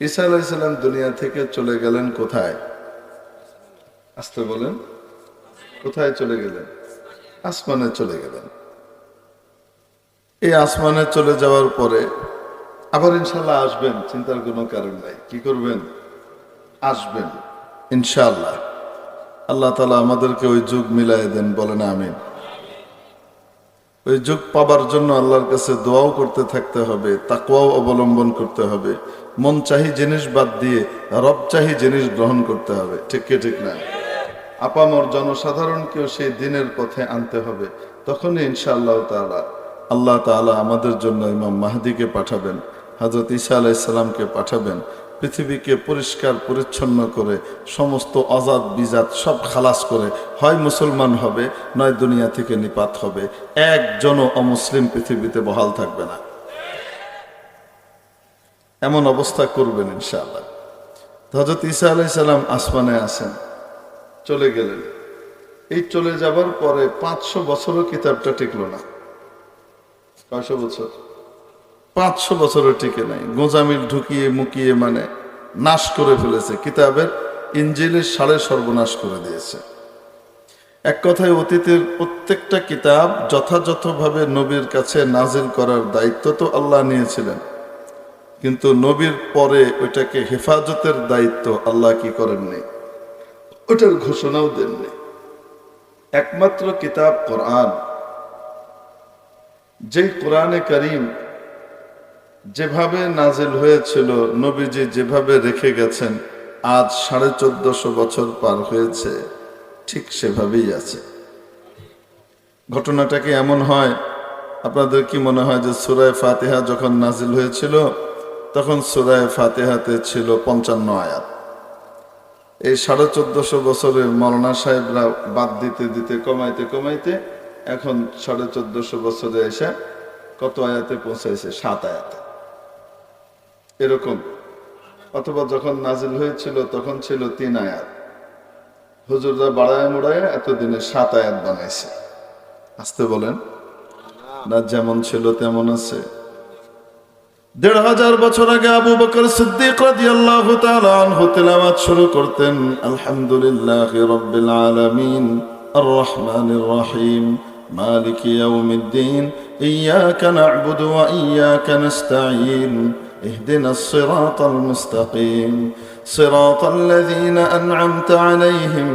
ঈসা আলাইহিস সালাম দুনিয়া থেকে চলে গেলেন কোথায়? আসতে বলেন, কোথায় চলে গেলেন? আসমানে চলে গেলেন। এই আসমানে চলে যাওয়ার পরে আবার ইনশাল্লাহ আসবেন, চিন্তার কোনো কারণ নাই। কি করবেন? আসবেন ইনশাআল্লাহ। আল্লাহ তাআলা আমাদেরকে ওই যুগ মিলাই দেন, বলেন আমিন। ওই যুগ পাবার জন্য আল্লাহর কাছে দোয়াও করতে থাকতে হবে, তাকওয়াও অবলম্বন করতে হবে, মন চাহি জিনিস বাদ দিয়ে রব চাহি জিনিস গ্রহণ করতে হবে। ঠিক কি ঠিক না? আপামর জনসাধারণকেও সেই দিনের পথে আনতে হবে। তখনই ইনশাআল্লাহ তাআলা আল্লাহ তাআলা আমাদের জন্য ইমাম মাহদিকে পাঠাবেন, হযরত ঈসা আলাইহিস সালামকে পাঠাবেন, পৃথিবীকে পরিষ্কার পরিচ্ছন্ন করে সমস্ত অজাত বিজাত সব খালাস করে হয় মুসলমান হবে, নয় দুনিয়া থেকে নিপাত হবে। একজনও অমুসলিম পৃথিবীতে বহাল থাকবে না। এমন অবস্থা করবেন ইনশাআল্লাহ। হযরত ঈসা আলাইহিস সালাম আসমানে আসেন, চলে গেলেন। এই চলে যাবার পরে 500 বছরও কিতাবটা টিকলো না। 500 বছর, 500 বছরও টিকে নাই। গোঁজামিল ঢুকিয়ে মুকিয়ে মানে নাশ করে ফেলেছে কিতাবের, ইনজিলের সাড়ে সর্বনাশ করে দিয়েছে। এক কথায় অতীতের প্রত্যেকটা কিতাব যথাযথভাবে নবীর কাছে নাজিল করার দায়িত্ব তো আল্লাহ নিয়েছিলেন, কিন্তু নবীর পরে ওইটাকে হেফাজতের দায়িত্ব আল্লাহ কি করেননি, ওটার ঘোষণাও দেননি। একমাত্র কিতাব কোরআন, যেই কোরআনে কারীম যেভাবে নাজিল হয়েছিল, নবীজি যেভাবে রেখে গেছেন, আজ 1450 বছর পার হয়েছে, ঠিক সেভাবেই আছে। ঘটনাটা কি এমন হয়? আপনাদের কি মনে হয় যে সূরা ফাতিহা যখন নাজিল হয়েছিল তখন সূরা ফাতিহাতে ছিল 55 আয়াত? এই 1450 বছরে মৌলানা সাহেবরা বাদ দিতে দিতে কমাইতে কমাইতে এখন 1450 বছরে এসে কত আয়াতে পৌঁছাইছে? 7 আয়াতে এরকম। অথবা যখন নাজিল হয়েছিল তখন ছিল 3 আয়াত, হুজুররা বাড়ায় মুড়ায় এতদিনে 7 আয়াত বানাইছে। আসতে বলেন না, যেমন ছিল তেমন আছে। 1500 বছর আগে আবু বকর সিদ্দিক রাদিয়াল্লাহু তাআলা আনহু তিলাওয়াত শুরু করতেন, আলহামদুলিল্লাহি রাব্বিল আলামিন আর রহমানির রহিম মালিকি ইয়াউমিদ্দিন ইয়্যাকা না'বুদু ওয়া ইয়্যাকা নাস্তাঈন ইহদিনাস সিরাতাল মুস্তাকিম সিরাতাল লাযীনা আন'আমতা আলাইহিম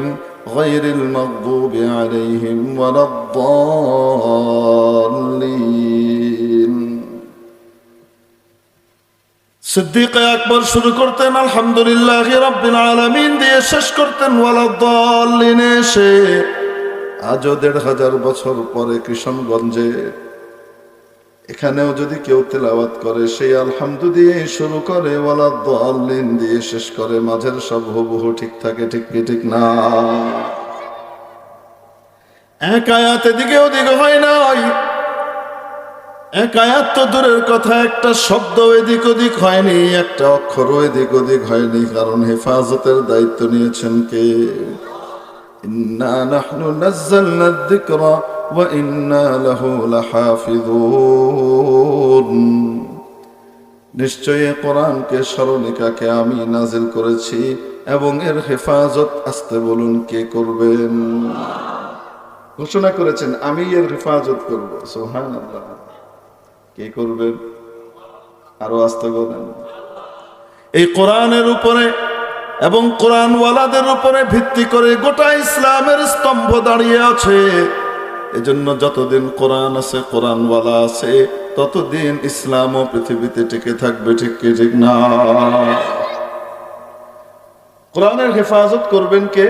গায়রিল মাগদুবি আলাইহিম ওয়ালাদ-দাল্লিন। সিদ্দিক আকবর শুরু করতেন আলহামদুলিল্লাহি রাব্বিল আলামিন দিয়ে, শেষ করতেন ওয়ালাদ-দাল্লিন। এসে আজও 1500 বছর পরে কিশনগঞ্জে এখানেও যদি কেউ তেলাওয়াত করে, সেই আলহামদু দিয়ে শুরু করে, ওয়ালাদ-দাল্লিন দিয়ে শেষ করে, মাঝের সব হুবহু ঠিক থাকে। ঠিক কি ঠিক না? এক আয়াত এদিকে ওদিকে হয় নাই, এক আয়াত তো দূরের কথা, একটা শব্দ এদিক ওদিক হয়নি, একটা অক্ষরও এদিক ওদিক হয়নি। কারণ হেফাজতের দায়িত্ব নিয়েছেন কে? ইন্না নাহনু নাযালনা যিকরা ওয়া ইন্না লাহু লাহাফিযুন। নিশ্চয়ই কোরআনকে, স্মরণিকাকে আমি নাজিল করেছি এবং এর হেফাজত, আসতে বলুন, কে করবেন? ঘোষণা করেছেন আমি এর হেফাজত করব। সুবহানাল্লাহ। কে করবেন? আরো আসতে বলেন। এই কোরআনের উপরে এবং কোরআনওয়ালাদের উপরে ভিত্তি করে গোটা ইসলামের স্তম্ভ দাঁড়িয়ে আছে। এজন্য যতদিন কোরআন আছে, কোরআনওয়ালা আছে, ততদিন ইসলামও পৃথিবীতে টিকে থাকবে। ঠিক কি ঠিক না? কোরআনের হেফাজত করবেন কে?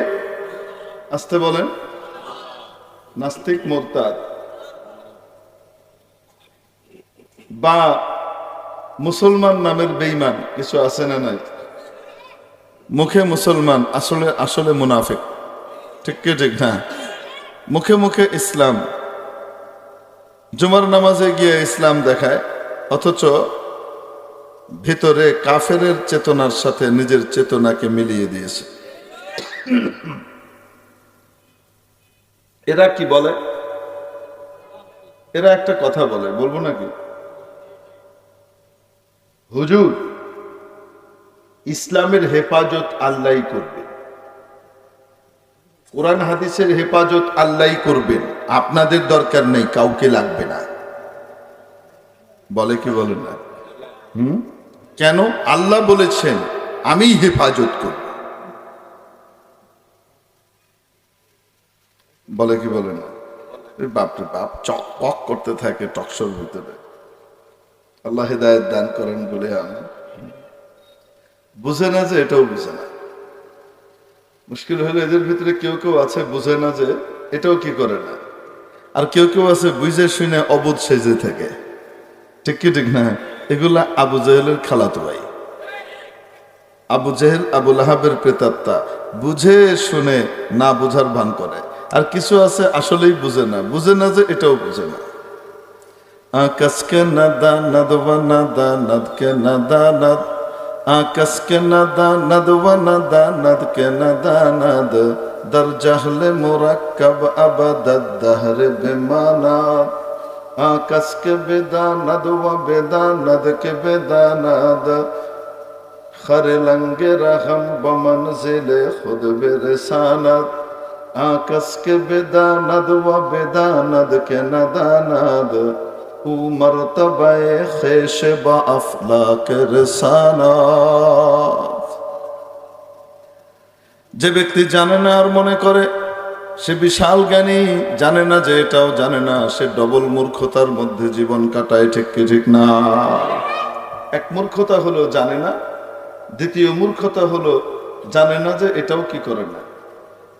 আসতে বলেন। নাস্তিক, মুরতাদ বা মুসলমান নামের বেঈমান কিছু আছে না নাই? মুখে মুসলমান, আসলে আসলে মুনাফিক। ঠিক কি ঠিক না? মুখে মুখে ইসলাম, জুমার নামাজে গিয়ে ইসলাম দেখায়, অথচ ভিতরে কাফেরের চেতনার সাথে নিজের চেতনাকে মিলিয়ে দিয়েছে। এরা কি বলে? এরা একটা কথা বলে, বলবো নাকি? হুজুর ইসলামের হেফাজত আল্লাহই করবে, কোরআন হাদিসের হেফাজত আল্লাহই করবেন, আপনাদের দরকার নেই, কাউকে লাগবে না। বলে কি বলেন না? কেন? আল্লাহ বলেছেন আমি হেফাজত করব। বলে কি বলেন না? বাপরে বাপ, চক পক করতে থাকে টকশোর ভিতরে। আল্লাহ হিদায়াত দান করেন বলে আমি বুঝে না যে এটাও বুঝে না। মুশকিল হলো এদের ভিতরে কেউ কেউ আছে বুঝে না যে এটাও কি করে না, আর কেউ কেউ আছে বুঝে শুনে অবুধ সেজে থাকে। ঠিক কি ঠিক না? এগুলা আবু জেহেলের খালাতো ভাই। আবু জেহেল আবু লাহাবের প্রেতাত্মা, বুঝে শুনে না বুঝার ভান করে। আর কিছু আছে আসলেই বুঝে না যে এটাও বুঝে না। আকাশকে নাদা নাদবা নাদা নাদকে নাদা নাদ, আকাশকে নাদা নাদবা নাদা নাদকে নাদা নাদ, দর জাহলে মুরাক্কাব আবাদাদ দাহরে বেমানাত। আকাশকে বেদা নাদবা বেদা নাদকে বেদা নাদ, खरे लंगे रहम बमंजिले खुद बेरसानत। आकस के बेदानद व बेदानद के नदानद, ऊ मर्तबाए ख़ेश बा अफलाक रसानत। যে ব্যক্তি জানে না আর মনে করে সে বিশাল জ্ঞানী, জানে না যে এটাও জানে না, সে ডবল মূর্খতার মধ্যে জীবন কাটায়। ঠিক কি ঠিক না? এক মূর্খতা হলো জানে না, দ্বিতীয় মূর্খতা হলো জানে না যে এটাও কি করে না।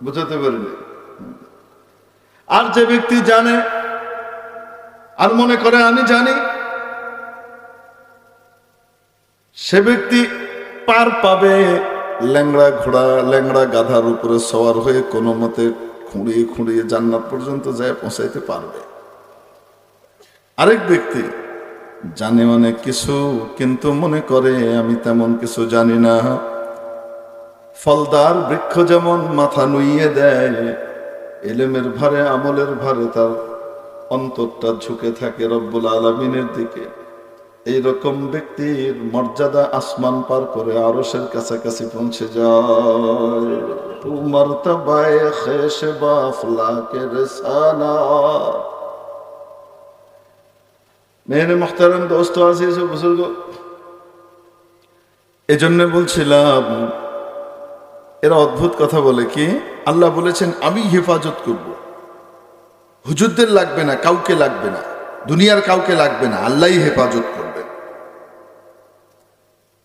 বুঝাতে পারিনি? আর যে ব্যক্তি জানে আর মনে করে আমি জানি, সে ব্যক্তি পার পাবে ল্যাংড়া ঘোড়া ল্যাংড়া গাধার উপরে সওয়ার হয়ে কোনো মতে খুঁড়িয়ে খুঁড়িয়ে জান্নাত পর্যন্ত যায় পৌঁছাইতে পারবে। আরেক ব্যক্তি জানে অনেক কিছু কিন্তু মনে করে আমি তেমন কিছু জানি না। ফলদার বৃক্ষ যেমন মাথা নুইয়ে দেয়, ইলমের ভারে আমলের ভারে তার অন্তরটা ঝুঁকে থাকে রব্বুল আলামিনের দিকে। এই রকম ব্যক্তির মর্যাদা আসমান পার করে আরশের কাছাকাছি পৌঁছে যায়। মর্তবায়ে খেশ বা আফলাকে রিসালাত। মেহনে মুহতারাম দোস্ত আজিজ ও বুজুর্গ, এজন্য বলছিলাম এরা অদ্ভুত কথা বলে কি, আল্লাহ বলেছেন আমি হেফাজত করব, হুজুরদের লাগবে না, কাউকে লাগবে না, দুনিয়ার কাউকে লাগবে না, আল্লাহই হেফাজত করবে।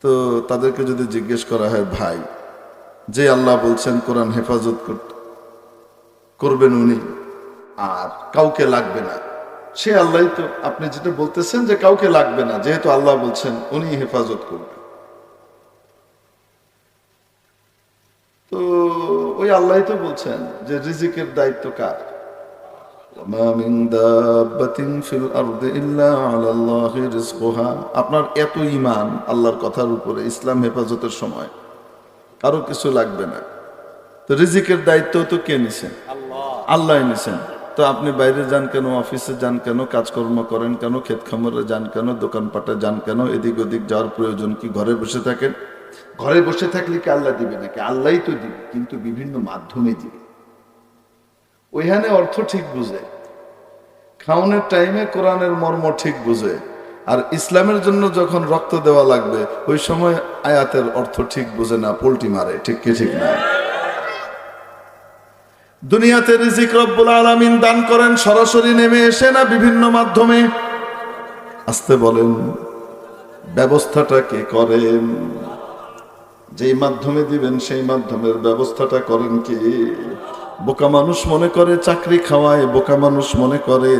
তো তাদেরকে যদি জিজ্ঞেস করা হয়, ভাই যে আল্লাহ বলছেন কোরআন হেফাজত করবেন উনি, আর কাউকে লাগবে না, সে আল্লাহ তো আপনি যেটা বলতেছেন যে কাউকে লাগবে না, যেহেতু আল্লাহ বলছেন উনি হেফাজত করবেন, তো ওই আল্লাহ তো বলছেন যে রিজিকের দায়িত্ব কার? মা মিন দাব্বাতিন ফিল আরদি ইল্লা আলাল্লাহি রিজকুহা। আপনার এত ঈমান আল্লাহর কথার উপরে, ইসলাম হেফাজতের সময় কারো কিছু লাগবে না, তো রিজিকের দায়িত্ব তো কে নিছেন? আল্লাহ নিছেন। তো আপনি বাইরে যান কেন, অফিসে যান কেন, কাজকর্ম করেন কেন, ক্ষেত খামারে যান কেন, দোকানপাটে যান কেন, এদিক ওদিক যাওয়ার প্রয়োজন কি? ঘরে বসে থাকেন। ঘরে বসে থাকলে কি আল্লাহ দিবে নাকি? আল্লাহই তো দিবে, কিন্তু বিভিন্ন মাধ্যমে দিবে। ওইখানে অর্থ ঠিক বুঝে, খাওয়ানোর টাইমে কোরআনের মর্ম ঠিক বুঝে, আর ইসলামের জন্য যখন রক্ত দেওয়া লাগবে ওই সময় আয়াতের অর্থ ঠিক বুঝে না, পোল্টি মারে। ঠিক কি ঠিক না? দুনিয়াতে রিজিক রব্বুল আলামিন দান করেন সরাসরি নেমে এসে, না বিভিন্ন মাধ্যমে? আসতে বলেন, ব্যবস্থাটা কে করেন? যেই মাধ্যমে দিবেন সেই মাধ্যমের ব্যবস্থাটা করেন কি? বোকা মানুষ মনে করে চাকরি খাওয়ায়, বোকা মানুষ মনে করে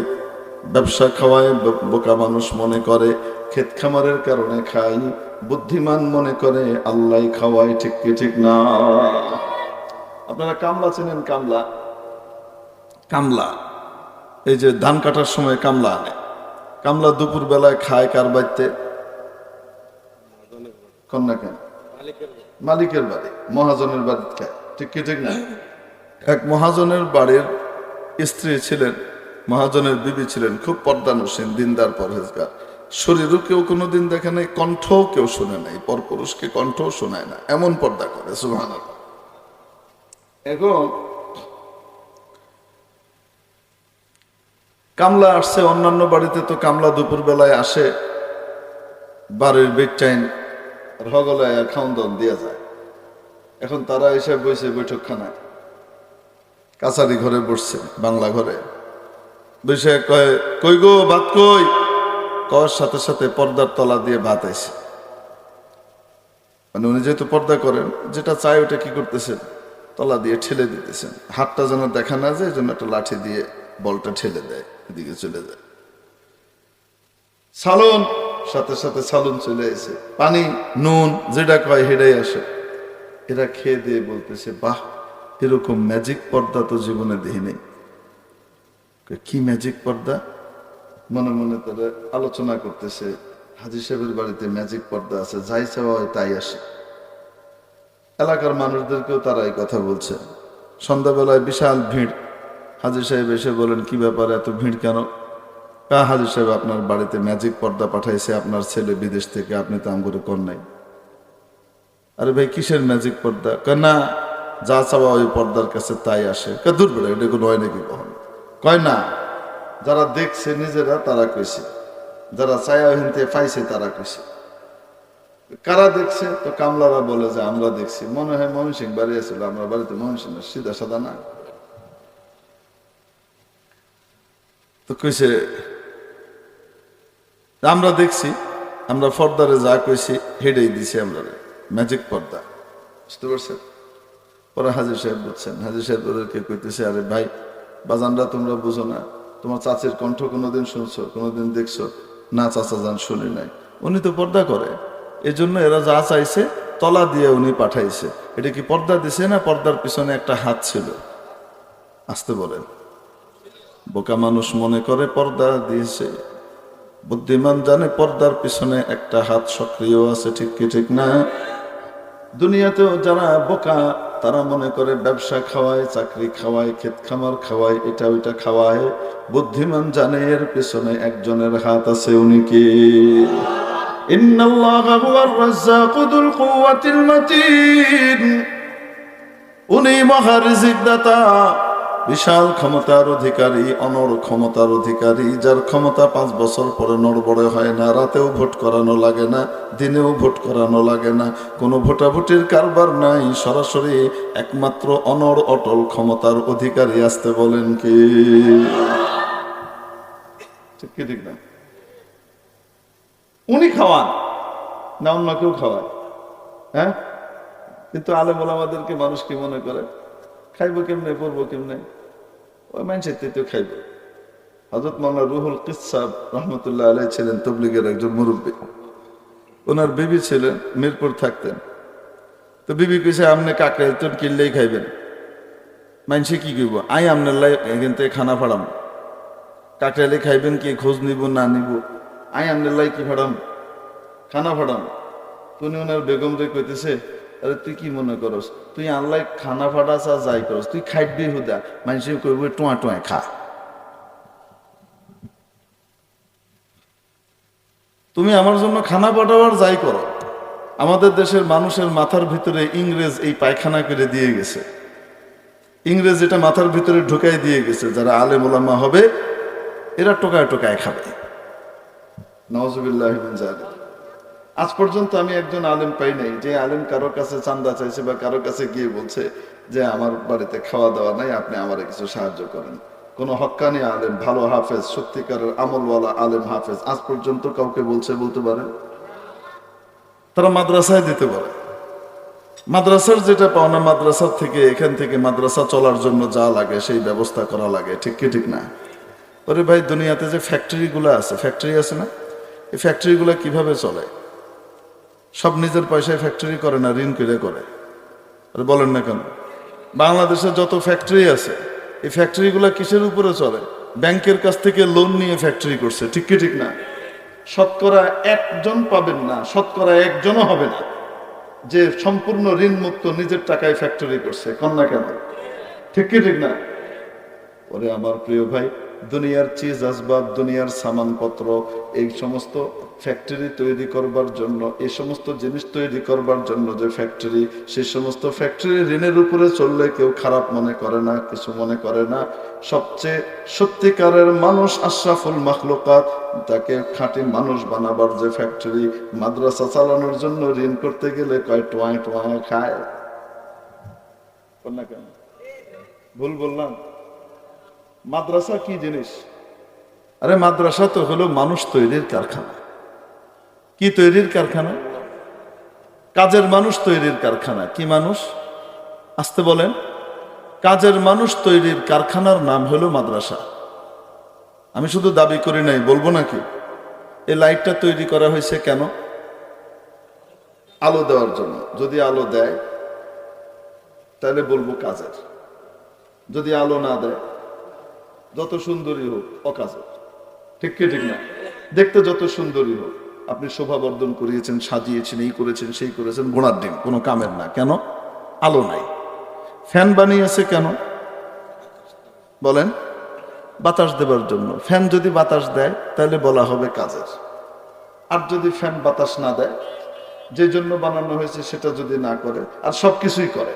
ব্যবসা খাওয়ায়, বোকা মানুষ মনে করে ক্ষেত খামারের কারণে খাই, বুদ্ধিমান মনে করে আল্লাহ খাওয়ায়। ঠিক কি ঠিক না? আপনারা কামলা চেনেন? কামলা, কামলা এই যে ধান কাটার সময় কামলা আনে, কামলা দুপুর বেলায় খায় কার বাড়িতে? কন্যা কেন? মালিকের বাড়ি, মহাজনের বাড়িতে খায়। ঠিক কি ঠিক না? এক মহাজনের বাড়ির স্ত্রী ছিলেন, মহাজনের বিবি ছিলেন, খুব পর্দানুসীন, দিনদার, পরহেজগার। শরীরও কেউ কোনোদিন দেখে নাই, কণ্ঠও কেউ শুনে নাই, পরপুরুষকে কণ্ঠও শোনায় না, এমন পর্দা করে। সুবহানাল্লাহ। এখন কামলা আসছে, অন্যান্য বাড়িতে তো কামলা দুপুর বেলায় আসে, বাড়ির বেড টাইম হগলায় খাওন দাওন দিয়া যায়। এখন তারা এসে বসে বৈঠকখানায়, কাছারি ঘরে বসছে, বাংলা ঘরে বসে কয়, কই গো ভাত কই? কওয়ার সাথে সাথে পর্দার তলা দিয়ে ভাত আইছে। মানে উনি যেহেতু পর্দা করেন, যেটা চায় ওটা কি করতেছেন, তলা দিয়ে ঠেলে দিতেছেন, হাতটা যেন দেখা না যায়, এই জন্য একটা লাঠি দিয়ে বলটা ঠেলে দেয়, এদিকে চলে যায়। সালুন, সাথে সাথে সালুন চলে আসে, পানি নুন যেটা কয় হেডাই আসে। এরা খেয়ে দিয়ে বলতেছে, বাহ, এরকম ম্যাজিক পর্দা তো জীবনে দেখি নেই। কি ম্যাজিক পর্দা? মনে মনে তারা আলোচনা করতেছে, হাজী সাহেবের বাড়িতে ম্যাজিক পর্দা আছে, যাই চাওয়া হয় তাই আসে। এলাকার মানুষদেরকেও তারা এই কথা বলছে। সন্ধ্যাবেলায় বিশাল ভিড়। হাজী সাহেব এসে বলেন, কি ব্যাপার, এত ভিড় কেন? হাজী সাহেব, আপনার বাড়িতে ম্যাজিক পর্দা পাঠাইছে আপনার ছেলে বিদেশ থেকে, আপনি তো আমগরে কর নাই। আরে ভাই, কিসের ম্যাজিক পর্দা? না, যা চাওয়া ওই পর্দার কাছে তাই আসে। দূর বেড়ে, এটা কোনো হয় নাকি কখন? কয় না, যারা দেখছে নিজেরা তারা কইছে, যারা ছায়া হিনতে পাইছে তারা কইছে। কারা দেখছে? তো কামলারা বলে যে আমরা দেখছি। মনে হয় ময়মনসিংহ বাড়ি আছিল, আমরা বাড়িতে ময়মনসিংহ, সিধা সাদা না। তো কইছে আমরা দেখছি, আমরা পর্দারে যা কইছি হেডেই দিছি আমরা, ম্যাজিক পর্দা। বুঝতে পারছেন? পরে হাজী সাহেব বুঝছেন, হাজী সাহেব ওদেরকে কইতেছে, আরে ভাই বাজানরা, তোমরা বুঝো না, তোমার চাচির কণ্ঠ কোনোদিন শুনছো, কোনোদিন দেখছো? না চাচা যান, শুনি নাই। উনি তো পর্দা করে, এই জন্য এরা যা চাইছে তলা দিয়ে উনি পাঠাইছে। এটা কি পর্দা দিছে না পর্দার পিছনে একটা হাত ছিল? আসতে বলেন। বোকা মানুষ মনে করে পর্দা দিয়েছে, বুদ্ধিমান জানে পর্দার পিছনে একটা হাত সক্রিয় আছে। ঠিক কি ঠিক না? দুনিয়াতেও যারা বোকা, তারা মনে করে ব্যবসা খাওয়ায়, চাকরি খাওয়ায়, ক্ষেত খামার খাওয়ায়, এটা ওইটা খাওয়ায়। বুদ্ধিমান জানে এর পিছনে একজনের হাত আছে, উনি কি? ইন্নাল্লাহা হুয়ার রাজ্জাকু যুল কুওয়াতিল মাতিন। উনি মহা রিজিক দাতা, বিশাল ক্ষমতার অধিকারী, অনড় ক্ষমতার অধিকারী, যার ক্ষমতা 5 বছর পরে নড়বড়ে হয় না, রাতেও ভোট করানো লাগে না, দিনেও ভোট করানো লাগে না, কোনো ভোটাভুটির কারবার নাই, সরাসরি একমাত্র অনড় অটল ক্ষমতার অধিকারী। আসতে বলেন কি? ঠিক কি ঠিক না? উনি খাওয়ান না অন্য কেউ খাওয়ায়? হ্যাঁ, কিন্তু আলেম ওলামাদেরকে মানুষ কি মনে করে? খাইবো কেমনে, পড়বো কেমনে, ওই মানুষের তো খাইব। হযরত মাওলানা রুহুল কিসাব রহমতুল্লাহ আলাইহি ছিলেন তবলিগের একজন মুরব্বী। ওনার বিবি ছিলেন, মিরপুর থাকতেন। তো বিবি কইছে, আপনি কাকড়াইল তো কিনলেই খাইবেন, মানুষে কি কইব? আই আপনার লাই এখান থেকে খানা ফাড়াম, কাকড়াইলে খাইবেন কি, খোঁজ নিব না নিব, আই আপনার লাই কি ফাড়াম, খানা ফাড়াম। তুমি ওনার বেগম রে কইতেছে, আরে তুই কি মনে করস, তুই আনলাই খানা ফাটাস আর যাই করস, তুই খাইবি হুদা, মানুষে কইব টোয়া টোয়া খা। তুমি আমার জন্য খানা পাঠাবার যাই করো। আমাদের দেশের মানুষের মাথার ভিতরে ইংরেজ এই পায়খানা করে দিয়ে গেছে, ইংরেজ এটা মাথার ভিতরে ঢুকাই দিয়ে গেছে, যারা আলেম ওলামা হবে এরা টোকায় টোকায় খাবে। নাউজুবিল্লাহি মিন যালিক। আজ পর্যন্ত আমি একজন আলেম পাই নাই যে আলেম কারো কাছে চান্দা চাইছে বা কারো কাছে গিয়ে বলছে যে আমার বাড়িতে খাওয়া দাওয়া নাই, আপনি আমারে কিছু সাহায্য করেন। কোন হক্কানি আলেম, ভালো হাফেজ, সত্যিকারের আমলওয়ালা আলেম হাফেজ আজ পর্যন্ত কাউকে বলছে? বলতে পারেন? তারা মাদ্রাসায় দিতে পারে, মাদ্রাসার যেটা পাওনা, মাদ্রাসার থেকে, এখান থেকে মাদ্রাসা চলার জন্য যা লাগে সেই ব্যবস্থা করা লাগে। ঠিক কি ঠিক না? ওরে ভাই, দুনিয়াতে যে ফ্যাক্টরিগুলো আছে, ফ্যাক্টরি আছে না, এই ফ্যাক্টরিগুলো কিভাবে চলে? সব নিজের পয়সায় ফ্যাক্টরি করে না, ঋণ করে করে। আর বলেন না কেন? বাংলাদেশে যত ফ্যাক্টরি আছে, এই ফ্যাক্টরিগুলো কিসের উপরে চলে? ব্যাংকের কাছ থেকে লোন নিয়ে ফ্যাক্টরি করছে। ঠিক কি ঠিক না? শতকরা একজন পাবেন না, শতকরা একজনও হবে না যে সম্পূর্ণ ঋণ মুক্ত নিজের টাকায় ফ্যাক্টরি করছে। কন্যা কেন? ঠিক কি ঠিক না? ওরে আমার প্রিয় ভাই, দুনিয়ার চিজ আসবাব, দুনিয়ার সামানপত্র, এই সমস্ত ফ্যাক্টরি তৈরি করবার জন্য, এই সমস্ত জিনিস তৈরি করবার জন্য যে ফ্যাক্টরি, সেই সমস্ত ফ্যাক্টরি ঋণের উপরে চললে কেউ খারাপ মনে করে না, কিছু মনে করে না। সবচেয়ে সত্যিকারের মানুষ আশরাফুল মাখলুকাত, তাকে খাঁটি মানুষ বানাবার যে ফ্যাক্টরি, মাদ্রাসা চালানোর জন্য ঋণ করতে গেলে কয় টোয়ায় টোয়ায় খায়। কেন ভুল বললাম? মাদ্রাসা কি জিনিস? আরে মাদ্রাসা তো হলো মানুষ তৈরির কারখানা। কি তৈরির কারখানা? কাজের মানুষ তৈরির কারখানা। কি মানুষ? আসতে বলেন। কাজের মানুষ তৈরির কারখানার নাম হলো মাদ্রাসা। আমি শুধু দাবি করি নাই, বলবো নাকি? এই লাইটটা তৈরি করা হয়েছে কেন? আলো দেওয়ার জন্য। যদি আলো দেয় তাহলে বলবো কাজের, যদি আলো না দেয় যত সুন্দরী হোক অকাজের। ঠিক কি ঠিক না? দেখতে যত সুন্দরী হোক, আপনি শোভাবর্ধন করিয়েছেন, সাজিয়েছেন, এই করেছেন, সেই করেছেন, গোড়ার ডিম, কোনো কামের না। কেন? আলো নাই। ফ্যান বানিয়েছে কেন বলেন? বাতাস দেবার জন্য। ফ্যান যদি বাতাস দেয় তাহলে বলা হবে কাজের। আর যদি ফ্যান বাতাস না দেয়, যে জন্য বানানো হয়েছে সেটা যদি না করে, আর সবকিছুই করে,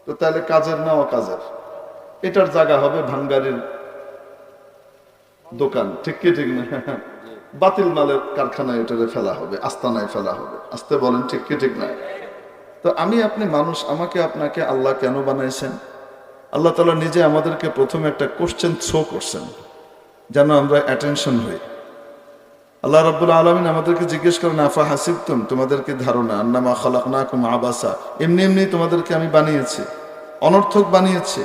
তো তাহলে কাজের না অকাজের? এটার জায়গা হবে ভাঙ্গারির দোকান। ঠিক কি ঠিক না? বাতিল মালের কারখানায় এটারে ফেলা হবে, আস্তানায় ফেলা হবে। আসতে বলেন ঠিক কি ঠিক না? তো আমি আপনি মানুষ, আমাকে আপনাকে আল্লাহ কেন বানাইছেন? আল্লাহ তাআলা নিজে আমাদেরকে প্রথমে একটা কোশ্চেন থ্রো করছেন, যেন আমরা অ্যাটেনশন হই। আল্লাহ রাব্বুল আলামিন আমাদেরকে জিজ্ঞেস করেন, আফা হাসিবতুম, তোমাদেরকে ধারণা, আন্নামা খালাকনাকুম আবাসা, এমনি এমনি তোমাদেরকে আমি বানিয়েছি, অনর্থক বানিয়েছি।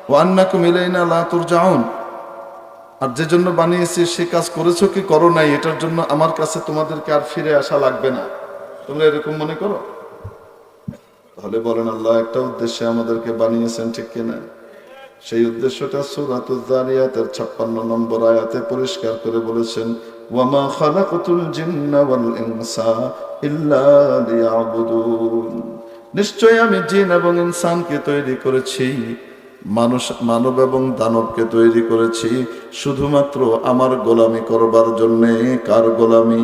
ওয়া আন্নাকুম ইলাইনা লা তুরজাউন, আর যে জন্য বানিয়েছি সে কাজ করেছো কি করো নাই, এটার জন্য আমার কাছে তোমাদেরকে আর ফিরে আসা লাগবে না। তোমরা এরকম মনে করো? তাহলে বলেন আল্লাহ একটা উদ্দেশ্যে আমাদেরকে বানিয়েছেন, ঠিক কিনা? সেই উদ্দেশ্যটা সূরাতুজ যারিয়াতের 56 নম্বর আয়াতে পরিষ্কার করে বলেছেন, ওয়ামা খালাকতুল জিন্না ওয়াল ইনসা ইল্লা লিয়াবুদুন, নিশ্চয়ই আমি জিন এবং ইনসানকে তৈরি করেছি, মানব এবং দানবকে তৈরি করেছি শুধুমাত্র আমার গোলামি করবার জন্যে। কার গোলামি?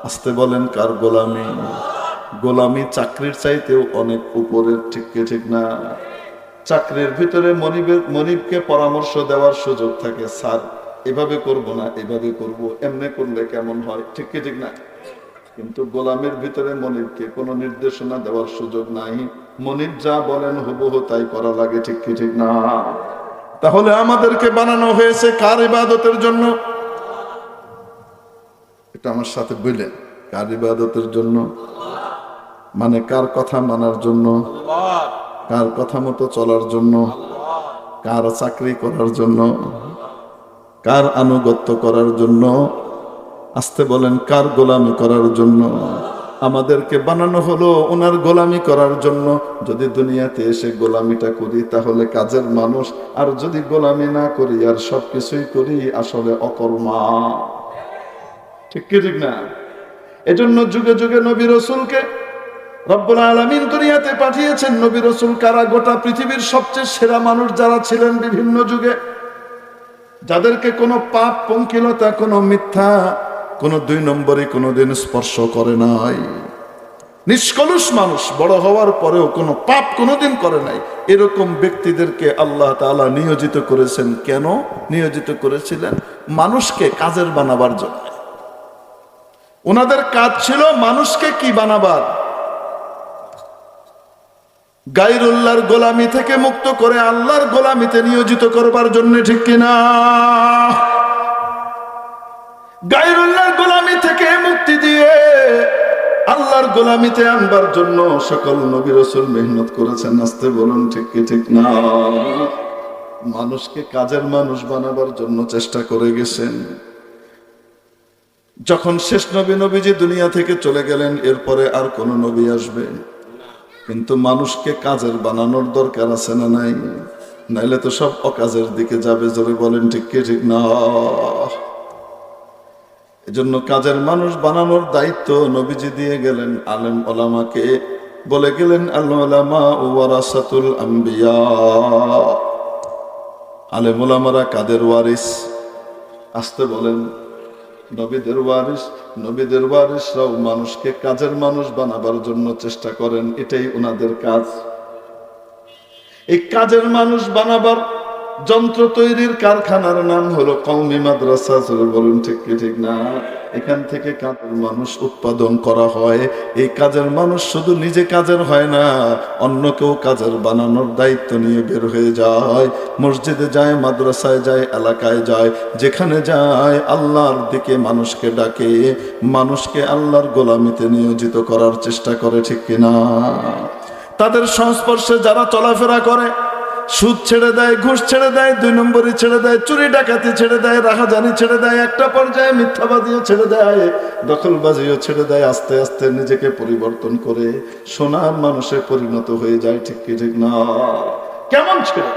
আসতে বলেন, কার গোলামি? গোলামি চাকরির চাইতেও অনেক উপরের। ঠিক কি ঠিক না? চাকরির ভিতরে মনিবকে পরামর্শ দেওয়ার সুযোগ থাকে, স্যার এভাবে করব না, এভাবে করব, এমনি করলে কেমন হয়। ঠিক কি ঠিক না? কিন্তু গোলামের ভিতরে মনিবকে কোনো নির্দেশনা দেওয়ার সুযোগ নাই। মনিব যা বলেন হুবহু তাই করা লাগে। ঠিক কি ঠিক না? তাহলে আমাদেরকে বানানো হয়েছে কার ইবাদতের জন্য? এটা আমার সাথে বললেন, কার ইবাদতের জন্য? মানে কার কথা মানার জন্য? কার কথা মতো চলার জন্য? কার চাকরি করার জন্য? কার আনুগত্য করার জন্য? আসতে বলেন, কার গোলামি করার জন্য? আমাদেরকে বানানো হলো ওনার গোলামি করার জন্য। যদি দুনিয়াতে এসে গোলামিটা করি তাহলে কাজের মানুষ, আর যদি গোলামি না করি আর সবকিছুই করি আসলে অকর্মা। ঠিক কি ঠিক না? এজন্য যুগে যুগে নবী রাসূলকে রব্বুল আলামিন দুনিয়াতে পাঠিয়েছেন। নবী রাসূল কারা? গোটা পৃথিবীর সবচেয়ে সেরা মানুষ যারা ছিলেন বিভিন্ন যুগে, যাদেরকে কোনো পাপ, পঙ্কিলতা, কোনো মিথ্যা, কোনো 2 নম্বরে কোনোদিন স্পর্শ করে নাই। নিষ্কলুষ মানুষ, বড় হওয়ার পরেও কোনো পাপ কোনোদিন করে নাই। এরকম ব্যক্তিদেরকে আল্লাহ তাআলা নিয়োজিত করেছেন। কেন নিয়োজিত করেছিলেন? মানুষকে কাজের বানাবার জন্য। ওনাদের কাজ ছিল মানুষকে কি বানাবার? গায়রুল্লাহর গোলামি থেকে মুক্ত করে আল্লাহর গোলামিতে নিয়োজিত করবার জন্য। ঠিক কিনা? গায়রুল্লাহর গোলামি থেকে মুক্তি দিয়ে আল্লাহর গোলামিতে আনবার জন্য সকল নবী রাসূল মেহনত করেছেন। আসতে বলুন ঠিক কি ঠিক না? মানুষকে কাজের মানুষ বানাবার জন্য চেষ্টা করে গেছেন। যখন শেষ নবীজি দুনিয়া থেকে চলে গেলেন, এরপরে আর কোন নবী আসবে? কিন্তু মানুষকে কাজের বানানোর দরকার আছে না নাই? নাইলে তো সব অকাজের দিকে যাবে। জোরে বলেন ঠিক কি ঠিক না? এজন্য কাজের মানুষ বানানোর দায়িত্ব নবীজি দিয়ে গেলেন আলেম ওলামাকে। বলে গেলেন, আল উলামা ওয়ারাসাতুল আম্বিয়া, আলেম ওলামারা কাদের ওয়ারিস? আসতে বলেন। নবীদের ওয়ারিস। নবীদের ওয়ারিসরাও মানুষকে কাজের মানুষ বানাবার জন্য চেষ্টা করেন, এটাই ওনাদের কাজ। এই কাজের মানুষ বানাবার যন্ত্র তৈরির কারখানার নাম হলো কওমি মাদ্রাসা। বলুন ঠিক কি ঠিক না? এখান থেকে কাজের মানুষ উৎপাদন করা হয়। এই কাজের মানুষ শুধু নিজে কাজের হয় না, অন্যকেও কাজের বানানোর দায়িত্ব নিয়ে বের হয়ে যায়। মসজিদে যায়, মাদ্রাসায় যায়, এলাকায় যায়, যেখানে যায় আল্লাহর দিকে মানুষকে ডাকে, মানুষকে আল্লাহর গোলামিতে নিয়োজিত করার চেষ্টা করে, ঠিক কিনা? তাদের সংস্পর্শে যারা চলাফেরা করে, সুদ ছেড়ে দেয়, ঘুষ ছেড়ে দেয়, 2 নম্বরই ছেড়ে দেয়, চুরি ডাকাতি ছেড়ে দেয়, রাহাজানি ছেড়ে দেয়, একটা পর্যায়ে মিথ্যাবাদীও ছেড়ে দেয়, দখলবাজিও ছেড়ে দেয়, আস্তে আস্তে নিজেকে পরিবর্তন করে সোনার মানুষে পরিণত হয়ে যায়, ঠিক কি ঠিক না? কেমন ছিল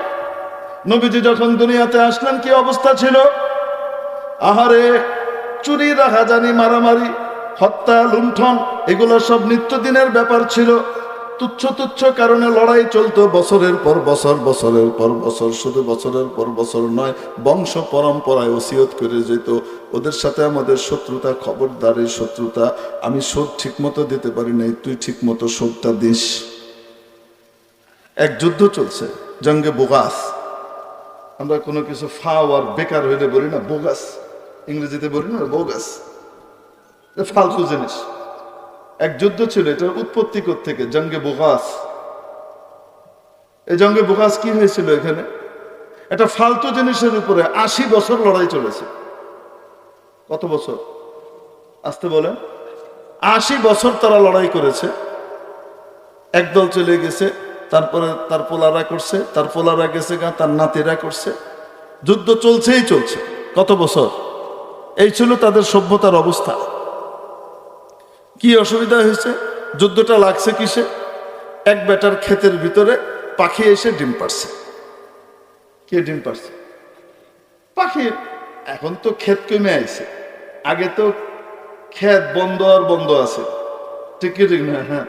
নবীজি যখন দুনিয়াতে আসলেন? কি অবস্থা ছিল? আহারে, চুরি, রাহাজানি, মারামারি, হত্যা, লুণ্ঠন, এগুলো সব নিত্যদিনের ব্যাপার ছিল। তুচ্ছ তুচ্ছ কারণে লড়াই চলতো বছরের পর বছর, বছরের পর বছর, শুধু বছরের পর বছর নয়, বংশ পরম্পরায় ওসিয়ত করে যেত, ওদের সাথে আমাদের শত্রুতা, খবরদারের শত্রুতা, আমি শোধ ঠিক মতো দিতে পারি নাই, তুই ঠিক মতো শোধটা দিস। এক যুদ্ধ চলছে, জঙ্গে বোগাস। আমরা কোনো কিছু ফাওয়ার বেকার হইলে বলি না বোগাস, ইংরেজিতে বলি না বোগাস, ফালতু জিনিস। এক যুদ্ধ ছিল, এটার উৎপত্তি থেকে জঙ্গে বুগাস। এই জঙ্গে বুগাস কি হয়েছিল? এখানে একটা ফালতু জিনিসের উপরে 80 বছর লড়াই চলেছে। কত বছর? আসতে বলেন। 80 বছর তারা লড়াই করেছে। একদল চলে গেছে, তারপরে তার পোলারা করছে, তার পোলারা গেছে গা, তার নাতিরা করছে, যুদ্ধ চলছেই চলছে। কত বছর? এই ছিল তাদের সভ্যতার অবস্থা। কি অসুবিধা হয়েছে? যুদ্ধটা লাগছে কিসে? এক বেটার ক্ষেতের ভিতরে পাখি এসে ডিম পারছে। কে ডিম পারছে? পাখি। এখন তো ক্ষেত কমে আইছে, আগে তো ক্ষেত বন্ধ আর বন্ধ আছে, ঠিক কি ঠিক না? হ্যাঁ,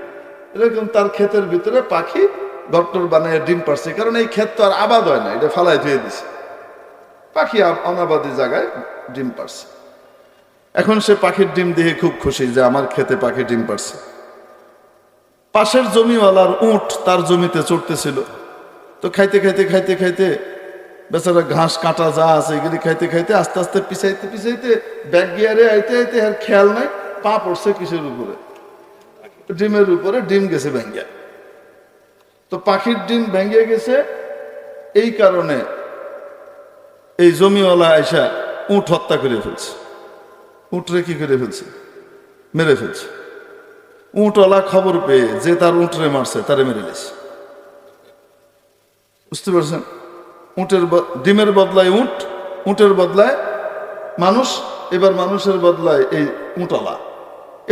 এরকম তার ক্ষেতের ভিতরে পাখি ডক্টর বানায় ডিম পারছে, কারণ এই ক্ষেত তো আর আবাদ হয় না, এটা ফালাই ধুয়ে দিছে। পাখি অনাবাদী জায়গায় ডিম পারছে। এখন সে পাখির ডিম দেখে খুব খুশি যে আমার ক্ষেতে পাখি ডিম পারছে। পাশের জমিওয়ালার উট তার জমিতে চড়তেছিল, তো খাইতে খাইতে খাইতে খাইতে বেচারা ঘাস কাটা যা আছে এগুলি খাইতে খাইতে আস্তে আস্তে পিছাইতে পিছাইতে ব্যাক গিয়ারে আইতে আইতে আর খেয়াল নাই, পা পড়ছে কিসের উপরে? ডিমের উপরে। ডিম গেছে ভেঙ্গিয়া। তো পাখির ডিম ভেঙে গেছে, এই কারণে এই জমিওয়ালা আইসা উট হত্যা করে ফেলছে। উটরে কি করে ফেলছে? মেরে ফেলছে। উটওয়ালা খবর পেয়ে যে তার উটরে মারছে তারে মেরে গেছে। বুঝতে পারছেন? উটের ডিমের বদলায় উট, উটের বদলায় মানুষ, এবার মানুষের বদলায় এই উটওয়ালা।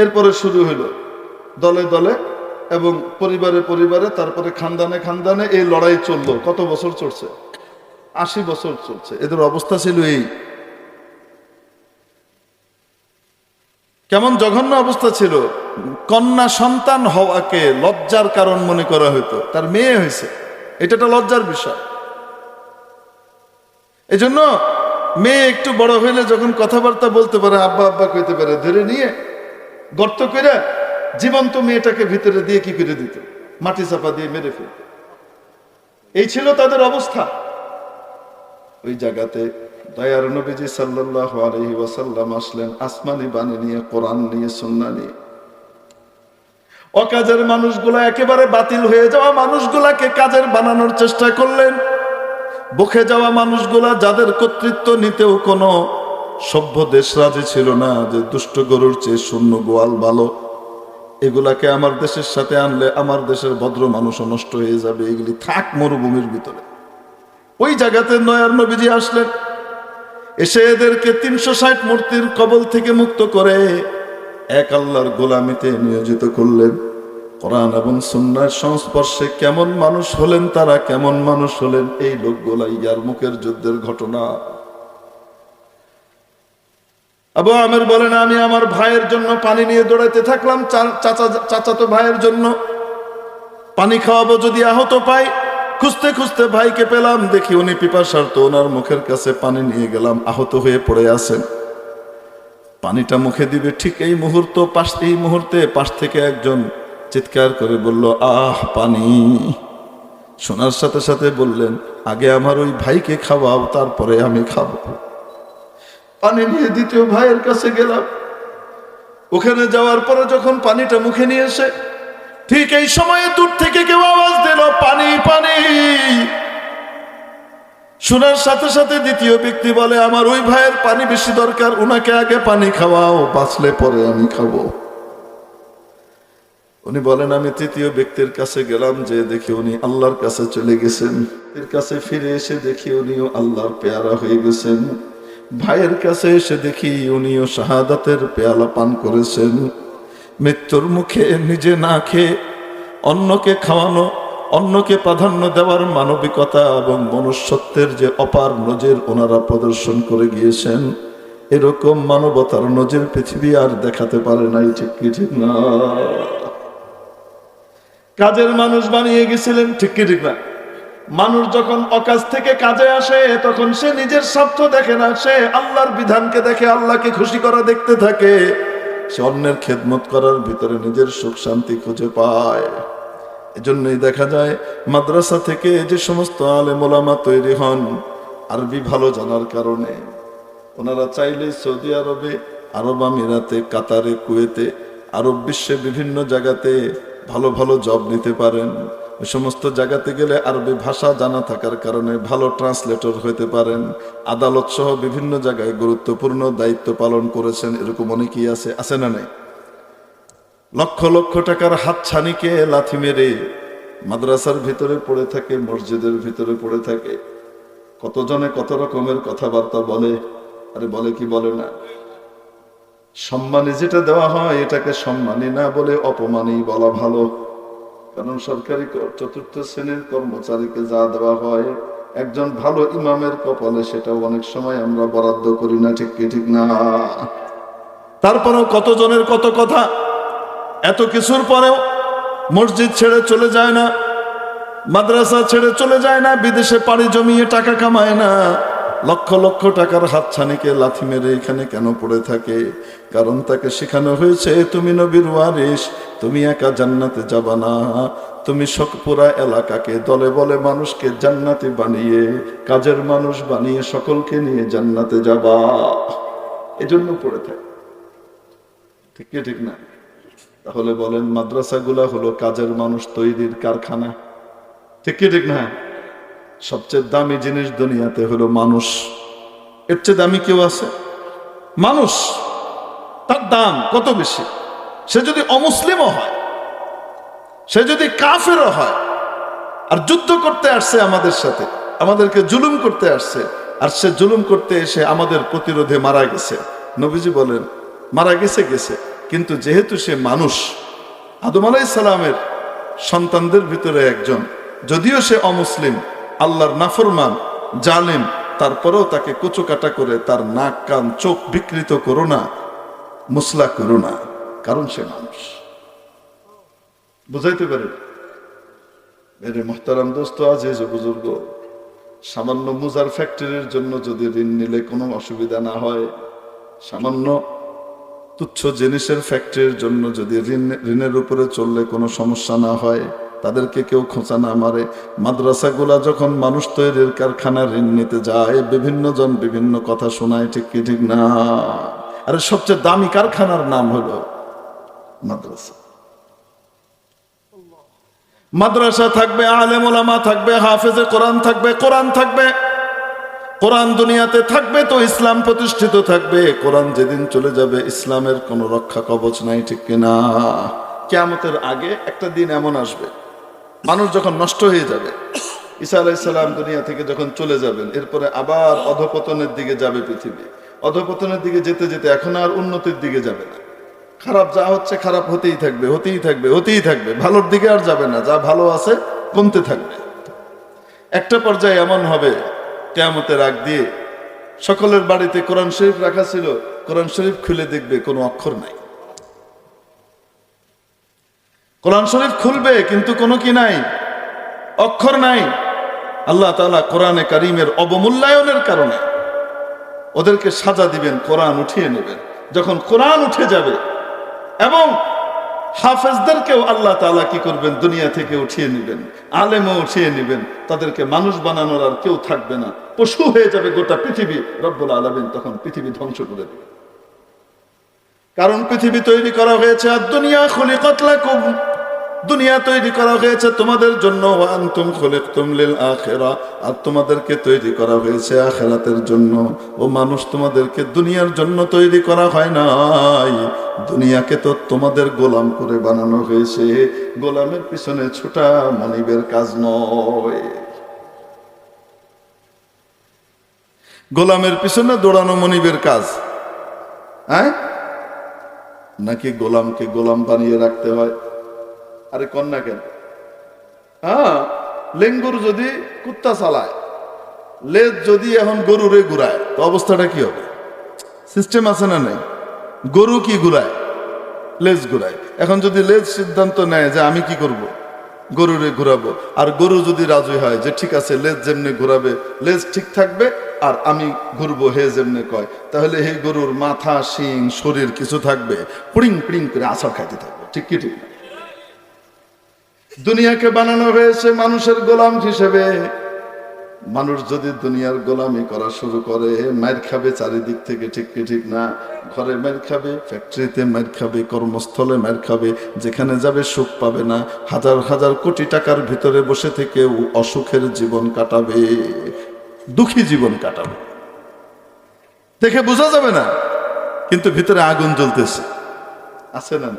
এরপরে শুরু হইল দলে দলে এবং পরিবারে পরিবারে, তারপরে খানদানে খানদানে এই লড়াই চললো। কত বছর চলছে? 80 বছর চলছে। এদের অবস্থা ছিল এই। কেমন জঘন্য অবস্থা ছিল! কন্যা সন্তান হওয়াকে লজ্জার কারণ মনে করা হইতো, তার মেয়ে হয়েছে, এটা একটা লজ্জার বিষয়। এজন্য মেয়ে একটু বড় হইলে যখন কথাবার্তা বলতে পারে, আব্বা আব্বা কইতে পারে, ধরে নিয়ে গর্ত করে জীবন্ত মেয়েটাকে ভিতরে দিয়ে কি করে দিত? মাটি চাপা দিয়ে মেরে ফেলত। এই ছিল তাদের অবস্থা। ওই জায়গাতে দয়ার নবীজি সাল্লাল্লাহু আলাইহি ওয়াসাল্লাম আসলেন আসমানি বাণী নিয়ে, কোরআন নিয়ে, সুন্নাহ নিয়ে। অকাজের মানুষগুলা, একেবারে বাতিল হয়ে যাওয়া মানুষগুলাকে কাজের বানানোর চেষ্টা করলেন। বকে যাওয়া মানুষগুলা, যাদের কর্তৃত্ব নিতেও কোনো সভ্য দেশ রাজি ছিল না, যে দুষ্ট গরুর চেয়ে শূন্য গোয়াল ভালো, এগুলাকে আমার দেশের সাথে আনলে আমার দেশের ভদ্র মানুষও নষ্ট হয়ে যাবে, এগুলি থাক মরুভূমির ভিতরে। ওই জায়গাতে নয়ার নবীজি আসলেন, এসে এদেরকে 360 মূর্তির কবল থেকে মুক্ত করে এক আল্লাহর গোলামিতে নিয়োজিত করলেন। কোরআন এবং সুন্নাহর সংস্পর্শে কেমন মানুষ হলেন তারা, কেমন মানুষ হলেন এই লোকগুলা। ইয়ারমুকের যুদ্ধের ঘটনা। আবু আমের বলেন, আমি আমার ভাইয়ের জন্য পানি নিয়ে দৌড়াইতে থাকলাম, চাচাতো ভাইয়ের জন্য পানি খাওয়াবো, যদি আহত পাই খুঁজতে খুঁজতে ভাইকে পেলাম, দেখি উনি পিপাসার্ত, ওনার মুখের কাছে পানি নিয়ে গেলাম, আহত হয়ে পড়ে আছেন। পানিটা মুখে দিবে ঠিক এই মুহূর্তে পাশ থেকে একজন চিৎকার করে বলল, আহ পানি। শোনার সাথে সাথে বললেন, আগে আমার ওই ভাইকে খাওয়াও, তারপরে আমি খাবো। পানি নিয়ে দ্বিতীয় ভাইয়ের কাছে গেলাম। ওখানে যাওয়ার পরে যখন পানিটা মুখে নিয়ে এসে ঠিক এই সময়ে দূর থেকে কেউ আওয়াজ দিল, পানি পানি। শোনার সাথে সাথে দ্বিতীয় ব্যক্তি বলে, আমার ওই ভাইয়ের পানি বেশি দরকার, উনাকে আগে পানি খাওয়াও, বাঁচলে পরে আমি খাবো। উনি বলেন, আমি তৃতীয় ব্যক্তির কাছে গেলাম, যে দেখি উনি আল্লাহর কাছে চলে গেছেন। এর কাছে ফিরে এসে দেখি উনিও আল্লাহর পেয়ারা হয়ে গেছেন। ভাইয়ের কাছে এসে দেখি উনিও শাহাদাতের পেয়ালা পান করেছেন। মৃত্যুর মুখে নিজে না খেয়ে অন্যকে খাওয়ানো, অন্যকে প্রাধান্য দেওয়ার মানবিকতা এবং মনুষ্যত্বের যে অপার নজির ওনারা প্রদর্শন করে গিয়েছেন, এরকম মানবতার নজির পৃথিবী আর দেখাতে পারে নাই। ঠিক কি ঠিক না? কাজের মানুষ বানিয়ে গেছিলেন। ঠিক কি ঠিক না? মানুষ যখন অকাজ থেকে কাজে আসে, তখন সে নিজের স্বার্থ দেখে না, সে আল্লাহর বিধানকে দেখে, আল্লাহকে খুশি করা দেখতে থাকে। সে অন্যের খেদমত করার ভিতরে নিজের সুখ শান্তি খুঁজে পায়। এজন্যই দেখা যায় মাদ্রাসা থেকে যে সমস্ত আলেম ওলামা তৈরি হন, আরবি ভালো জানার কারণে ওনারা চাইলে সৌদি আরবে, আরব আমিরাতে, কাতারে, কুয়েতে, আরব বিশ্বে বিভিন্ন জায়গাতে ভালো ভালো জব নিতে পারেন। ওই সমস্ত জায়গাতে গেলে আরবি ভাষা জানা থাকার কারণে ভালো ট্রান্সলেটর হতে পারেন। আদালত সহ বিভিন্ন জায়গায় গুরুত্বপূর্ণ দায়িত্ব পালন করেছেন। এরকম অনেকেই আছে না নাই? লক্ষ লক্ষ টাকার হাতছানিকে লাথি মেরে মাদ্রাসার ভিতরে পড়ে থাকে, মসজিদের ভিতরে পড়ে থাকে। কতজনে কত রকমের কথাবার্তা বলে, আরে বলে কি বলে না? সম্মানী যেটা দেওয়া হয় এটাকে সম্মানী না বলে অপমানই বলা ভালো। কারণ সরকারি চতুর্থ শ্রেণীর কর্মচারীকে যা দেওয়া হয় একজন ভালো ইমামের কপালে, সেটাও অনেক সময় আমরা বরাদ্দ করি না। ঠিক কি ঠিক না? তারপরেও কতজনের কত কথা, এত কিছুর পরেও মসজিদ ছেড়ে চলে যায় না, মাদ্রাসা ছেড়ে চলে যায় না, বিদেশে পাড়ি জমিয়ে টাকা কামায় না, লক্ষ লক্ষ টাকার হাতছানিকে লাথি মেরে এখানে কেন পড়ে থাকে? কারণ তাকে শেখানো হয়েছে, তুমি নবীর ওয়ারিস, তুমি একা জান্নাতে যাবা না, তুমি পুরা এলাকাকে দলে বলে মানুষকে জান্নাতে বানিয়ে, কাজের মানুষ বানিয়ে সকলকে নিয়ে জান্নাতে যাবা। এজন্য পড়ে থাকে। ঠিক কি ঠিক না? তাহলে বলেন, মাদ্রাসাগুলা হলো কাজের মানুষ তৈরির কারখানা। ঠিক কি ঠিক না? সবচেয়ে দামি জিনিস দুনিয়াতে হলো মানুষ। এর চেয়ে দামি কেউ আছে? মানুষ। তার দাম কত বেশি! সে যদি অমুসলিমও হয়, সে যদি কাফেরও হয়, আর যুদ্ধ করতে আসছে আমাদের সাথে, আমাদেরকে জুলুম করতে আসছে, আর সে জুলুম করতে এসে আমাদের প্রতিরোধে মারা গেছে। নবীজি বলেন, মারা গেছে, কিন্তু যেহেতু সে মানুষ, আদম আলাইহিস সালামের সন্তানদের ভিতরে একজন, যদিও সে অমুসলিম, আল্লাহর নাফরমান, জালিম, তারপরেও তাকে কুচোকাটা করে তার নাক কান চোখ বিকৃত করো না, মুসলা করো না, কারণ সে মানুষ। বুঝাইতে পারে? মেরে মোহতারাম দোস্ত, আজিজ ও বুজুর্গ, সামান্য মুজার ফ্যাক্টরির জন্য যদি ঋণ নিলে কোনো অসুবিধা না হয়, সামান্য তুচ্ছ জিনিসের ফ্যাক্টরির জন্য যদি ঋণের উপরে চললে কোনো সমস্যা না হয়, তাদেরকে কেউ খোঁচা না মারে, মাদ্রাসাগুলা যখন মানুষ তৈরির কারখানা ঋণ নিতে যায়, বিভিন্ন জন বিভিন্ন কথা শোনায়। ঠিক কি ঠিক না? আরে সবচেয়ে দামি কারখানার নাম হলো মাদ্রাসা। মাদ্রাসা থাকবে, আলেম ওলামা থাকবে, হাফেজে কোরআন থাকবে, কোরআন থাকবে, কোরআন দুনিয়াতে থাকবে তো ইসলাম প্রতিষ্ঠিত থাকবে। কোরআন যেদিন চলে যাবে, ইসলামের কোনো রক্ষা কবচ নাই। ঠিক কিনা? কিয়ামতের আগে একটা দিন এমন আসবে, মানুষ যখন নষ্ট হয়ে যাবে, ঈসা আলাইহিস সালাম দুনিয়া থেকে যখন চলে যাবেন, এরপরে আবার অধপতনের দিকে যাবে পৃথিবী। অধপতনের দিকে যেতে যেতে এখন আর উন্নতির দিকে যাবে না। খারাপ যা হচ্ছে খারাপ হতেই থাকবে, হতেই থাকবে, হতেই থাকবে, ভালোর দিকে আর যাবে না, যা ভালো আছে কমতে থাকবে। একটা পর্যায়ে এমন হবে, কিয়ামতের আগ দিয়ে সকলের বাড়িতে কোরআন শরীফ রাখা ছিল, কোরআন শরীফ খুলে দেখবে কোনো অক্ষর নাই। কোরআন শরীফ খুলবে কিন্তু কোনো কি নাই, অক্ষর নাই। আল্লাহ তাআলা কোরআনে কারীমের অবমূল্যায়নের কারণে ওদেরকে সাজা দিবেন, কোরআন উঠিয়ে নেবেন। যখন কোরআন উঠে যাবে এবং হাফেজদেরকেও আল্লাহ তাআলা কি করবেন, দুনিয়া থেকে উঠিয়ে নেবেন, আলেমও উঠিয়ে নেবেন, তাদেরকে মানুষ বানানোর আর কেউ থাকবে না, পশু হয়ে যাবে গোটা পৃথিবী। রব্বুল আলামিন তখন পৃথিবী ধ্বংস করে দেবে। কারণ পৃথিবী তৈরি করা হয়েছে আদ-দুনিয়া খুলিকাত লাকুম, দুনিয়া তৈরি করা হয়েছে তোমাদের জন্য, ওয়া আনতুম খুলিকতুম লিল আখিরা, আর তোমাদেরকে তৈরি করা হয়েছে আখিরাতের জন্য। ও মানুষ, তোমাদেরকে দুনিয়ার জন্য তৈরি করা হয় নাই, দুনিয়াকে তো তোমাদের গোলাম করে বানানো হয়েছে। গোলামের পিছনে ছোটা মনিবের কাজ নয়, গোলামের পিছনে দৌড়ানো মনিবের কাজ। হ্যাঁ, নাকি গোলামকে গোলাম বানিয়ে রাখতে হয়? আরে কন্যা কেন? হ্যাঁ, লেঙ্গুর যদি কুত্তা চালায়, লেজ যদি এখন গরুরে ঘুরায়, তো অবস্থাটা কি হবে? সিস্টেম আছে না নাই? গরু কি ঘুরায়? লেজ ঘুরায়। এখন যদি লেজ সিদ্ধান্ত নেয় যে আমি কি করব, গরুরে ঘুরাবো, আর গরু যদি রাজি হয় যে ঠিক আছে লেজ যেমনি ঘুরাবে লেজ ঠিক থাকবে আর আমি ঘুরবো হে যেমনি কয়, তাহলে এই গরুর মাথা, শিং, শরীর কিছু থাকবে, পুড়িং পুড়িং করে আছাড় খাইতে থাকবে। ঠিক কি ঠিক না? দুনিয়াকে বানানো হয়েছে মানুষের গোলাম হিসেবে। মানুষ যদি দুনিয়ার গোলামি করা শুরু করে, মার খাবে চারিদিক থেকে। ঠিক কি ঠিক না? ঘরে মার খাবে, ফ্যাক্টরিতে মার খাবে, কর্মস্থলে মার খাবে, যেখানে যাবে সুখ পাবে না। হাজার হাজার কোটি টাকার ভিতরে বসে থেকে অসুখের জীবন কাটাবে, দুঃখী জীবন কাটাবে, দেখে বোঝা যাবে না, কিন্তু ভিতরে আগুন জ্বলতেছে। আছে না?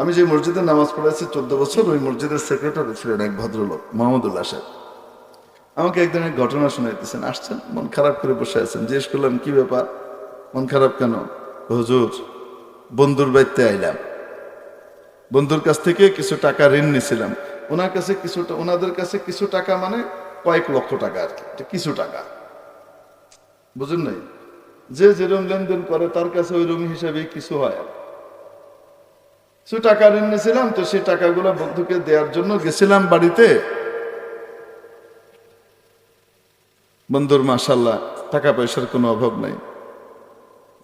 আমি যে মসজিদে নামাজ পড়েছি 14 বছর, ওই মসজিদের সেক্রেটারি ছিলেন এক ভদ্রলোক, মোহাম্মদুল্লাহ সাহেব। আমাকে একদিন এক ঘটনা শোনাইতেছেন, আসছেন মন খারাপ করে বসে আছেন। জিজ্ঞেস করলাম কি ব্যাপার, মন খারাপ কেন? হুজুর, বন্ধুর বাড়িতে আইলাম, বন্ধুর কাছ থেকে কিছু টাকা ঋণ নিছিলাম, ওনার কাছে কিছুটা, ওনাদের কাছে কিছু টাকা মানে কয়েক লক্ষ টাকা আর কি, কিছু টাকা, বুঝুন নাই? যে যেরকম লেনদেন করে তার কাছে ওই রকম হিসাবে কিছু হয়। কিছু টাকা ঋণ নিয়েছিলাম, তো সেই টাকাগুলো বন্ধুকে দেওয়ার জন্য গেছিলাম বাড়িতে। বন্ধুর মাশাআল্লাহ টাকা পয়সার কোনো অভাব নাই,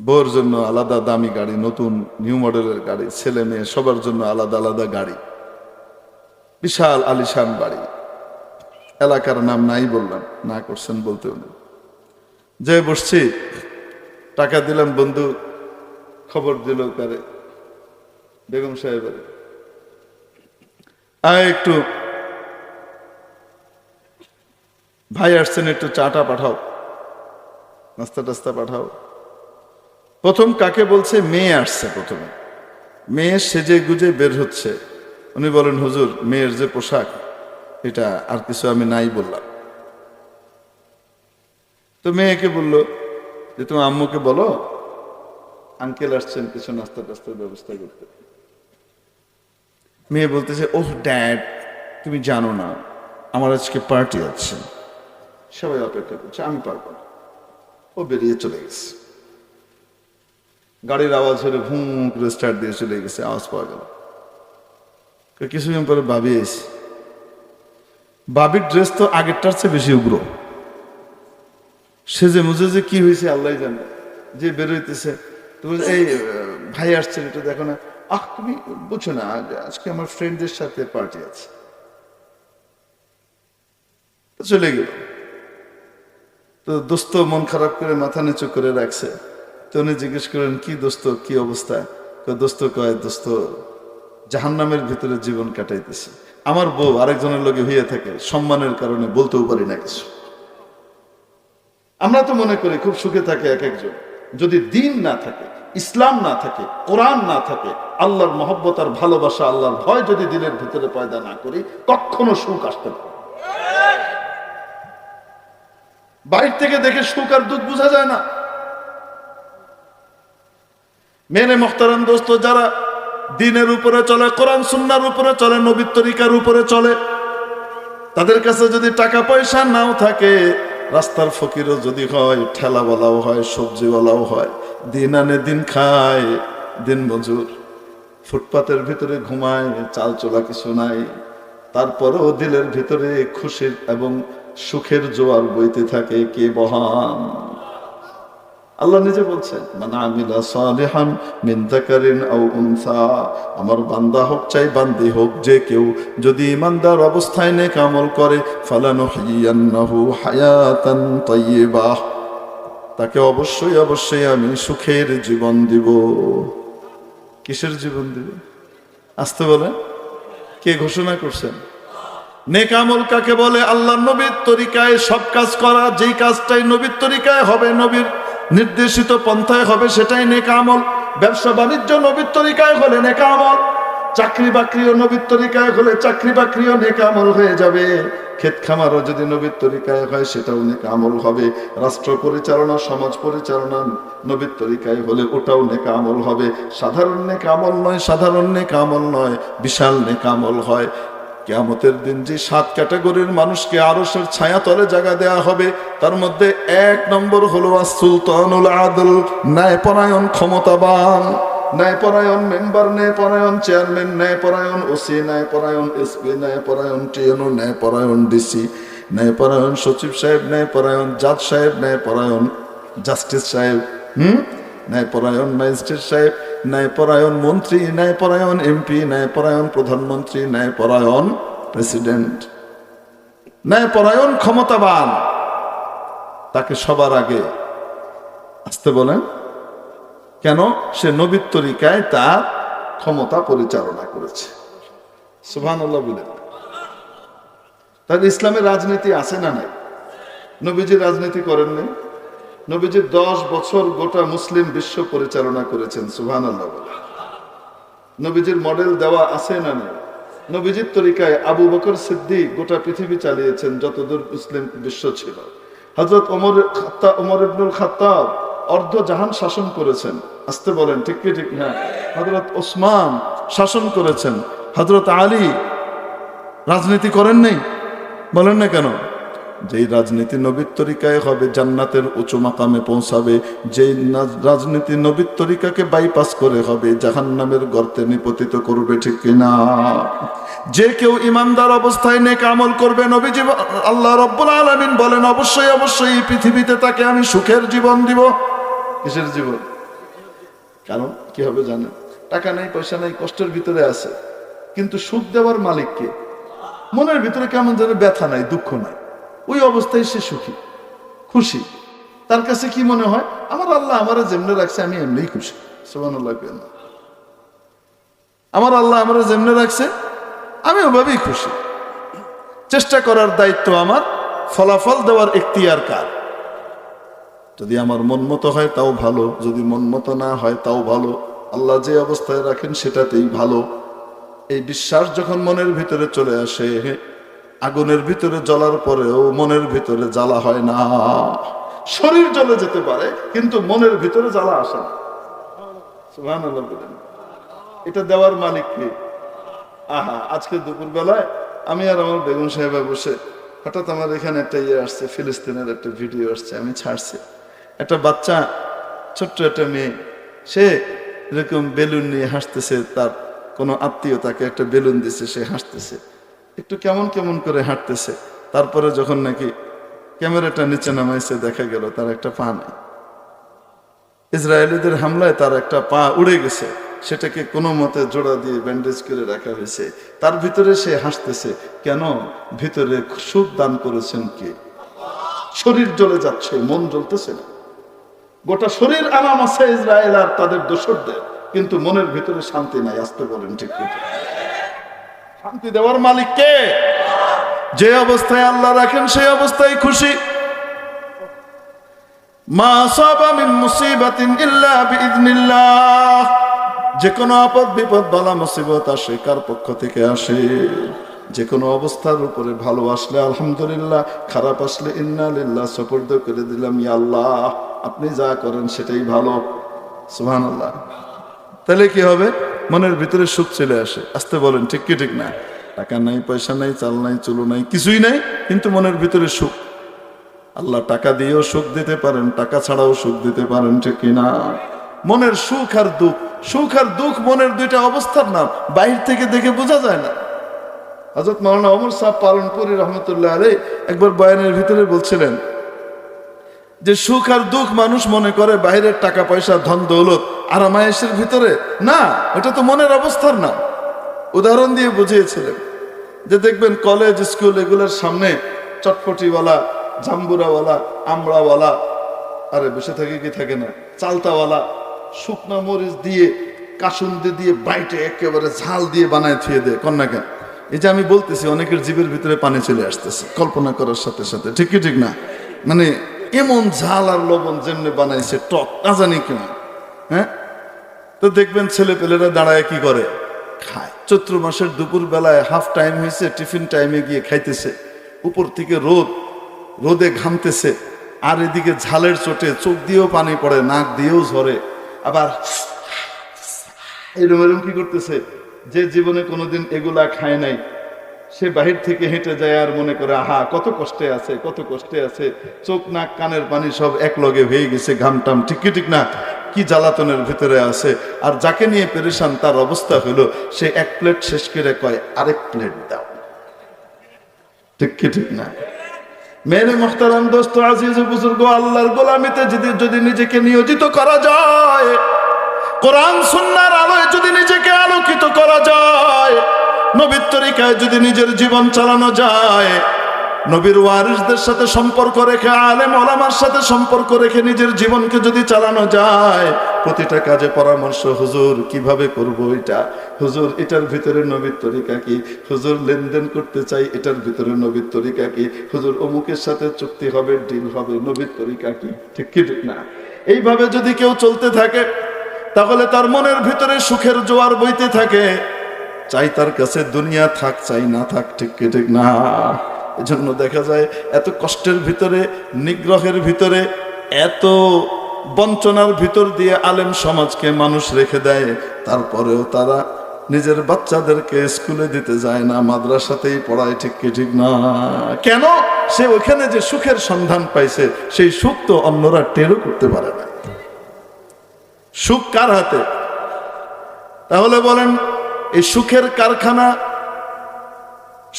বউর জন্য আলাদা দামি গাড়ি, নতুন নিউ মডেলের গাড়ি, ছেলে মেয়ে সবার জন্য আলাদা আলাদা গাড়ি, বিশাল আলিশান বাড়ি। এলাকার নাম নাই বললাম, না করছেন বলতেও নেই। যে বসছি, টাকা দিলাম, বন্ধু খবর দিল তারে, বেগম সাহেবের, একটু ভাই আসছেন, একটু চাটা পাঠাও, নাস্তা টাস্তা পাঠাও। প্রথম কাকে বলছে? মেয়ে আসছে প্রথমে। মেয়ে সেজে গুজে বের হচ্ছে। উনি বলেন হুজুর, মেয়ের যে পোশাক, এটা আর কিছু আমি নাই বললাম। তো মেয়েকে বলল যে তুমি আম্মুকে বলো আঙ্কেল আসছেন, কিছু নাস্তা টাস্তার ব্যবস্থা করতে। মেয়ে বলতেছে, ওহ ড্যাড, তুমি জানো না আমার আজকে পার্টি আছে, সবাই অপেক্ষা করছে, আমি পারবো না। ও বেরিয়ে চলে গেছে, গাড়ির আওয়াজ হলে ভুঁ করে স্টার্ট দিয়ে চলে গেছে, আওয়াজ পাওয়া গেল। কিছুদিন পরে ভাবি এসে, ভাবির ড্রেস তো আগেরটার চেয়ে বেশি উগ্র, সেজে মুজে যে কি হয়েছে আল্লাহ জানে। যে বেরোইতেছে, তো এই ভাই আসছেন, একটু দেখো না। তুমি বুঝছো না, আজকে আমার ফ্রেন্ডদের সাথে পার্টি আছে। চলে গেল। তো দোস্ত মন খারাপ করে মাথা নিচু করে রাখছে। তো উনি জিজ্ঞেস করেন, কি দোস্ত, কি অবস্থা? দোস্ত কয়, দোস্ত জাহান্নামের ভিতরে জীবন কাটাইতেছে। আমার বউ আরেকজনের লগে হইয়া থাকে, সম্মানের কারণে বলতেও পারি না কিছু। আমরা তো মনে করি খুব সুখে থাকে এক একজন। যদি দিন না থাকে, ইসলাম না থাকে, কোরআন না থাকে, আল্লাহর মহব্বত আর ভালোবাসা, আল্লাহর ভয় যদি দিলের ভিতরে পয়দা না করি, কখনো সুখ আসতে পারে। বাইরে থেকে দেখে সুখ আর দুঃখ বোঝা যায় না। মেনে মুহতারাম দোস্ত, যারা দিনের উপরে চলে, কোরআন সুন্নাহর উপরে চলে, নবীর তরিকার উপরে চলে, তাদের কাছে যদি টাকা পয়সা নাও থাকে, রাস্তার ফকিরও যদি হয়, ঠেলাওয়ালাও হয়, সবজিওয়ালাও হয়, দিন আনে দিন খায়, দিন মজুর, ফুটপাতের ভিতরে ঘুমায়, চাল চলা কিছু নাই, তারপরেও দিলের ভিতরে খুশির এবং সুখের জোয়ার বইতে থাকে, কে বহান? আল্লাহ নিজে বলছেন, মান আমিলা সালিহান মিন যাকারিন আও উনসা, আমার বান্দা হোক চাই বান্দি হোক, যে কেউ যদি ইমানদার অবস্থায় নেক আমল করে, ফালানুহিয়ান্নাহু হায়াতান তাইয়্যিবাহ, তাকে অবশ্যই অবশ্যই আমি সুখের জীবন দিব। কিসের জীবন দিব? আসতে বলে, কে ঘোষণা করছেন? নেক আমল কাকে বলে? আল্লাহর নবীর তরিকায় সব কাজ করা, যেই কাজটাই নবীর তরিকায় হবে, নবীর নির্দেশিত পন্থায় হবে, সেটাই নেক আমল। ব্যবসা বাণিজ্য নবীর তরিকায় হলে নেক আমল, চাকরি বাকরিও নবীর তরিকায় হলে চাকরি বাকরিও নেক আমল হয়ে যাবে। ক্ষেত খামারও যদি নবীর তরিকায় হয় সেটাও নেক আমল হবে। রাষ্ট্র পরিচালনা, সমাজ পরিচালনা নবীর তরিকায় হলে ওটাও নেক আমল হবে। সাধারণ নেক আমল নয়, সাধারণ নেক আমল নয়, বিশাল নেক আমল হয়। কিয়ামতের দিন যে 7 ক্যাটাগরির মানুষকে আরশের ছায়া তলে জায়গা দেয়া হবে, তার মধ্যে 1 নম্বর হলো সুলতানুল আদল, ন্যায়পরায়ণ, ক্ষমতাবান, ন্যায়পরায়ণ মেম্বার, ন্যায়পরায়ণ চেয়ারম্যান, ন্যায়পরায়ণ ওসি, ন্যায়পরায়ণ এসপি, ন্যায়পরায়ণ টিএনও, ন্যায়পরায়ণ ডিসি, ন্যায়পরায়ণ সচিব সাহেব, ন্যায়পরায়ণ জাজ সাহেব, ন্যায়পরায়ণ জাস্টিস সাহেব, ন্যায়পরায়ণ ম্যাজিস্ট্রেট সাহেব, ন্যায়পরায়ণ মন্ত্রী, ন্যায়পরায়ণ এমপি, ন্যায়পরায়ণ প্রধানমন্ত্রী, ন্যায়পরায়ণ প্রেসিডেন্ট, ন্যায়পরায়ণ ক্ষমতাবান, তাকে সবার আগে আসতে বলেন। কেন? সে নবীর তরিকায় তার ক্ষমতা পরিচালনা করেছে। সুবহানাল্লাহ বলেন। তাহলে ইসলামের রাজনীতি আছে না নাই? নবীজি রাজনীতি করেন নাই? নবীজি 10 বছর গোটা মুসলিম বিশ্ব পরিচালনা করেছেন। সুবহানাল্লাহ বলেন। নবীজির মডেল দেওয়া আছে না নাই? নবীজির তরিকায় আবু বকর সিদ্দিক গোটা পৃথিবী চালিয়েছেন, যতদূর মুসলিম বিশ্ব ছিল। হযরত ওমর ইবনুল খাত্তাব অর্ধ জাহান শাসন করেছেন। আসতে বলেন, ঠিক কি ঠিক না? হযরত ওসমান শাসন করেছেন। হযরত আলী রাজনীতি করেন নাই? বলেন না কেন? যেই রাজনীতি নবীর তরিকায় হবে জান্নাতের উঁচু মাকামে পৌঁছাবে, যেই রাজনীতি নবীর তরিকাকে বাইপাস করে হবে জাহান্নামের গর্তে নিপতিত করবে, ঠিক কিনা? যে কেউ ইমানদার অবস্থায় নেক আমল করবে, নবীজি আল্লাহ রাব্বুল আলামিন বলেন অবশ্যই অবশ্যই পৃথিবীতে তাকে আমি সুখের জীবন দিব। কিসের জীবন? কারণ কি হবে জানেন? টাকা নাই, পয়সা নাই, কষ্টের ভিতরে আছে, কিন্তু সুখ দেওয়ার মালিক কে? মনের ভিতরে কেমন যেন ব্যথা নাই, দুঃখ নাই, ওই অবস্থায় সে সুখী, খুশি। তার কাছে কি মনে হয়? আমার আল্লাহ আমারে যেমনে রাখছে আমি এমনিই খুশি। সুবহানাল্লাহ। আমার আল্লাহ আমারে যেমনে রাখছে আমি ওভাবেই খুশি। চেষ্টা করার দায়িত্ব আমার, ফলাফল দেওয়ার এখতিয়ার কার। যদি আমার মন মতো হয় তাও ভালো, যদি মন মতো না হয় তাও ভালো। আল্লাহ যে অবস্থায় রাখেন সেটাতেই ভালো। এই বিশ্বাস যখন মনের ভিতরে চলে আসে, আগুনের ভিতরে জ্বলার পরেও মনের ভিতরে জ্বালা হয় না। শরীর জ্বলে যেতে পারে কিন্তু মনের ভিতরে জ্বালা আসে না। সুবহানাল্লাহ বলেন। এটা দেওয়ার মালিক কে? আহা, আজকে দুপুর বেলায় আমি আর আমার বেগম সাহেবা বসে হঠাৎ আমার এখানে একটা আসছে, ফিলিস্তিনের একটা ভিডিও আসছে, আমি ছাড়ছি। একটা বাচ্চা, ছোট্ট একটা মেয়ে, সে এরকম বেলুন নিয়ে হাসতেছে। তার কোনো আত্মীয় তাকে একটা বেলুন দিছে, সে হাসতেছে, একটু কেমন কেমন করে হাঁটতেছে। তারপরে যখন নাকি ক্যামেরাটা নিচে নামাইছে, দেখা গেল তার একটা পা নেই। ইসরায়েলিদের হামলায় তার একটা পা উড়ে গেছে, সেটাকে কোনো মতে জোড়া দিয়ে ব্যান্ডেজ করে রাখা হয়েছে। তার ভিতরে সে হাসতেছে কেন? ভিতরে সুখ দান করেছেন কে? শরীর জ্বলে যাচ্ছে, মন জ্বলতেছে না। গোটা শরীর আরাম আছে ইসরায়েল আর তাদের দোসরদের, কিন্তু মনের ভিতরে শান্তি নাই। আসতে বলেন, ঠিক কি? শান্তি দেওয়ার মালিক কে? যে অবস্থায় আল্লাহ রাখেন সেই অবস্থায় খুশি। মা আসাবা মিন মুসিবাতিন ইল্লা বিইذনিল্লাহ, যে কোনো আপদ বিপদ বালা মুসিবত আসে কার পক্ষ থেকে আসে? যে কোনো অবস্থার উপরে ভালো আসলে আলহামদুলিল্লাহ, খারাপ আসলে ইন্না লিল্লাহ, সুপর্দ করে দিলাম, ইয়া আল্লাহ আপনি যা করেন সেটাই ভালো। সুবহানাল্লাহ। তাহলে কি হবে? মনের ভিতরে সুখ চলে আসে। আসতে বলেন, ঠিক কি ঠিক না? টাকা নাই, পয়সা নাই, চাল নাই, চুলো নাই, কিছুই নাই, কিন্তু মনের ভিতরে সুখ। আল্লাহ টাকা দিয়েও সুখ দিতে পারেন, টাকা ছাড়াও সুখ দিতে পারেন, ঠিক কিনা? মনের সুখ আর দুঃখ, সুখ আর দুঃখ মনের দুইটা অবস্থার নাম, বাইরে থেকে দেখে বোঝা যায় না। হযরত মাওলানা ওমর সাহেব পালনপুরি রহমতুল্লাহ আলাইহি একবার বয়ানের ভিতরে বলছিলেন যে সুখ আর দুঃখ মানুষ মনে করে বাইরের টাকা পয়সা ধন দৌলত আরামায়েশের ভিতরে, না, এটা তো মনের অবস্থার না। উদাহরণ দিয়ে বুঝিয়েছিলেন যে দেখবেন কলেজ স্কুল এগুলোর সামনে চটপটিওয়ালা, জাম্বুরাওয়ালা, আমড়াওয়ালা, আরে বসে থাকে কি থাকে না, চালতাওয়ালা শুকনা মরিচ দিয়ে কাসুন্দি দিয়ে বাইটে একেবারে ঝাল দিয়ে বানায় থুয়ে দেয় কন্যা কেন। এই যে আমি বলতেছি অনেকের জীবের ভিতরে পানি চলে আসতেছে কল্পনা করার সাথে সাথে, ঠিক কি ঠিক না? মানে এমন ঝাল আর লবণ যেমনি বানাইছে টক না জানি কেমন। হ্যাঁ, তো দেখবেন ছেলে পেলেরা দাঁড়ায় কি করে, খায়। চৈত্র মাসের দুপুর বেলায় হাফ টাইম হয়েছে, টিফিন টাইমে গিয়ে খাইতেছে, উপর থেকে রোদে ঘামতেছে, আর এদিকে ঝালের চোটে চোখ দিয়েও পানি পড়ে, নাক দিয়েও ঝরে, আবার এরম কি করতেছে। যে জীবনে কোনোদিন এগুলা খায় নাই সে বাহির থেকে হেঁটে যায় আর মনে করে আহা কত কষ্টে আছে, কত কষ্টে আছে, চোখ নাক কানের পানি সব এক লগে হয়ে গেছে, ঘামটাম, ঠিক কি ঠিক না, কি জ্বালাতনের ভিতরে আছে। আর যাকে নিয়ে পেরেশান তার অবস্থা হলো সে এক প্লেট শেষ করে কয় আরেক প্লেট দাও, ঠিক কি ঠিক না? মেরে মুহতারাম দোস্ত আজিজ বুজুর্গ, আল্লাহর গোলামিতে যদি নিজেকে নিয়োজিত করা যায়, কোরআন সুন্নাহর আলোয় যদি নিজেকে আলোকিত করা যায়, নবীর তরিকায় যদি নিজের জীবন চালানো যায়, নবীর ওয়ারিসদের সাথে সম্পর্ক রেখে, আলেম ওলামার সাথে সম্পর্ক রেখে নিজের জীবনকে যদি চালানো যায়, প্রতিটা কাজে পরামর্শ, হুজুর কিভাবে করব এটা, হুজুর এটার ভিতরে নবীর তরিকা কি, হুজুর লেনদেন করতে চাই এটার ভিতরে নবীর তরিকা কি, হুজুর অমুকের সাথে চুক্তি হবে, ডিল হবে, নবীর তরিকা কি, ঠিক কি ঠিক না? এইভাবে যদি কেউ চলতে থাকে তাহলে তার মনের ভিতরে সুখের জোয়ার বইতে থাকে, চাই তার কাছে দুনিয়া থাক চাই না থাক, ঠিক কি ঠিক না? এজন্য দেখা যায় এত কষ্টের ভিতরে, নিগ্রহের ভিতরে, এত বঞ্চনার ভিতর দিয়ে আলেম সমাজকে মানুষ রেখে দেয়, তারপরেও তারা নিজের বাচ্চাদেরকে স্কুলে দিতে যায় না, মাদ্রাসাতেই পড়ায়, ঠিক কি ঠিক না? কেন? সে ওখানে যে সুখের সন্ধান পাইছে সেই সুখ তো অন্যরা টেরও করতে পারে না। সুখ কার হাতে? তাহলে বলেন এই সুখের কারখানা,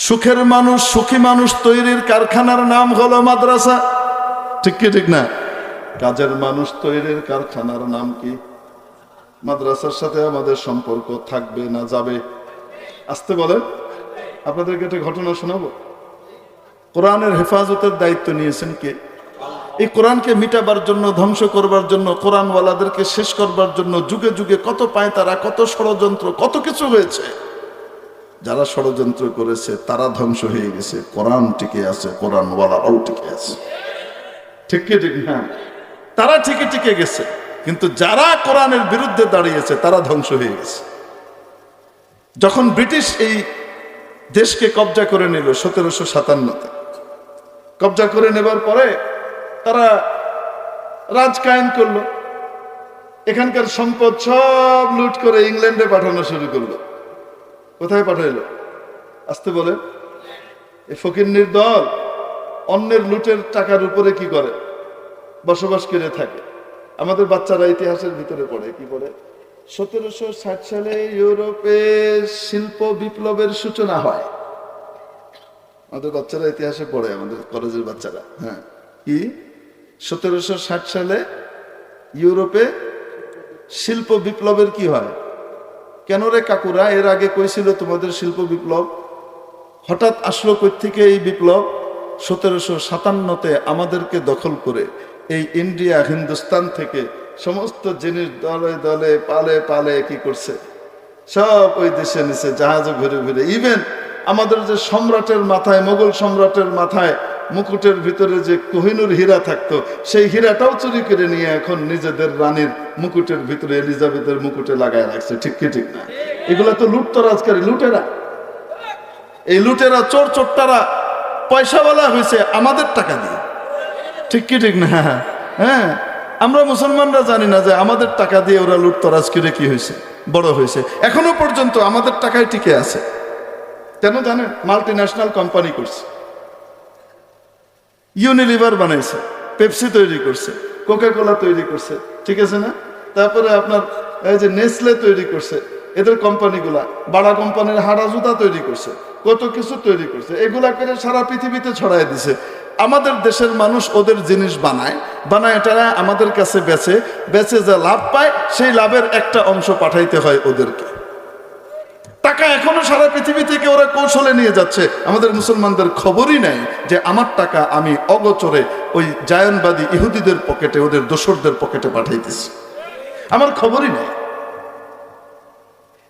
সুখের মানুষ, সুখী মানুষ তৈরির কারখানার নাম হলো মাদ্রাসা, ঠিক কি ঠিক না? কাজের মানুষ তৈরির কারখানার নাম কি? মাদ্রাসার সাথে আমাদের সম্পর্ক থাকবে না যাবে? আসতে বলেন, আপনাদেরকে একটা ঘটনা শোনাবো। কোরআনের হেফাজতের দায়িত্ব নিয়েছেন কে? এই কোরআনকে মিটাবার জন্য, ধ্বংস করবার জন্য, কোরআনওয়ালাদেরকে শেষ করবার জন্য যুগে যুগে কত পায়তারা, কত ষড়যন্ত্র, কত কিছু হয়েছে। যারা ষড়যন্ত্র করেছে তারা ধ্বংস হয়ে গেছে, কোরআন টিকে আছে, কোরআনওয়ালারাও টিকে আছে, ঠিক কি ঠিক না? তারা ঠিকই টিকে গেছে, কিন্তু যারা কোরআনের বিরুদ্ধে দাঁড়িয়েছে তারা ধ্বংস হয়ে গেছে। যখন ব্রিটিশ এই দেশকে কবজা করে নিল 1757-তে, কবজা করে নেবার পরে তারা রাজ কায়েম করলো, এখানকার সম্পদ সব লুট করে ইংল্যান্ডে পাঠানো শুরু করলো। কোথায় পাঠাইলো? আসতে বলে। এই ফকিন্নির দল অন্যের লুটের টাকার উপরে কি করে? বসবাস করে থাকে। আমাদের বাচ্চারা ইতিহাসের ভিতরে পড়ে, কি পড়ে? 1760 সালে ইউরোপে শিল্প বিপ্লবের সূচনা হয়। আমাদের বাচ্চারা ইতিহাসে পড়ে, আমাদের কলেজের বাচ্চারা। হ্যাঁ, কি 1760 সালে ইউরোপে শিল্প বিপ্লবের কি হয়? কেন রে কাকুরা, এর আগে কইছিল তোমাদের শিল্প বিপ্লব? হঠাৎ আসলো কই থেকে এই বিপ্লব? 1757-তে আমাদেরকে দখল করে এই ইন্ডিয়া, হিন্দুস্তান থেকে সমস্ত জিনিস দলে দলে পালে পালে কি করছে, সব ওই দেশে নিছে, জাহাজে ঘুরে ঘুরে। ইভেন আমাদের যে সম্রাটের মাথায়, মোগল সম্রাটের মাথায় মুকুটের ভিতরে যে কোহিনূর হীরা থাকতো, সেই হীরাটাও চুরি করে নিয়ে এখন নিজেদের রানীর মুকুটের ভিতরে, এলিজাবেথের মুকুটে লাগায় রাখছে, ঠিক কি ঠিক না? এগুলা তো লুটতরাজকারী, লুটেরা। এই লুটেরা, চোর চোরটারা পয়সাওয়ালা হয়েছে আমাদের টাকা দিয়ে, ঠিক কি ঠিক না? হ্যাঁ, আমরা মুসলমানরা জানি না যে আমাদের টাকা দিয়ে ওরা লুটতরাজ করে কি হয়েছে, বড় হয়েছে। এখনো পর্যন্ত আমাদের টাকায় টিকে আছে। কেন জানেন? মাল্টি ন্যাশনাল কোম্পানি করছে, ইউনিলিভার বানাইছে, পেপসি তৈরি করছে, কোকা কোলা তৈরি করছে, ঠিক আছে না? তারপরে আপনার এই যে নেসলে তৈরি করছে, এদের কোম্পানিগুলা, বাড়া কোম্পানির হাড়া জুতা তৈরি করছে, কত কিছু তৈরি করছে, এগুলা করে সারা পৃথিবীতে ছড়াই দিছে। আমাদের দেশের মানুষ ওদের জিনিস বানায়, এটা আমাদের কাছে বেচে যা লাভ পায়, সেই লাভের একটা অংশ পাঠাইতে হয় ওদেরকে। টাকা এখনো সারা পৃথিবী থেকে ওরা কৌশলে নিয়ে যাচ্ছে। আমাদের মুসলমানদের খবরই নাই যে আমার টাকা আমি অগোচরে ওই জায়নবাদী ইহুদিদের পকেটে, ওদের দোসরদের পকেটে পাঠাইতেছি, আমার খবরই নাই।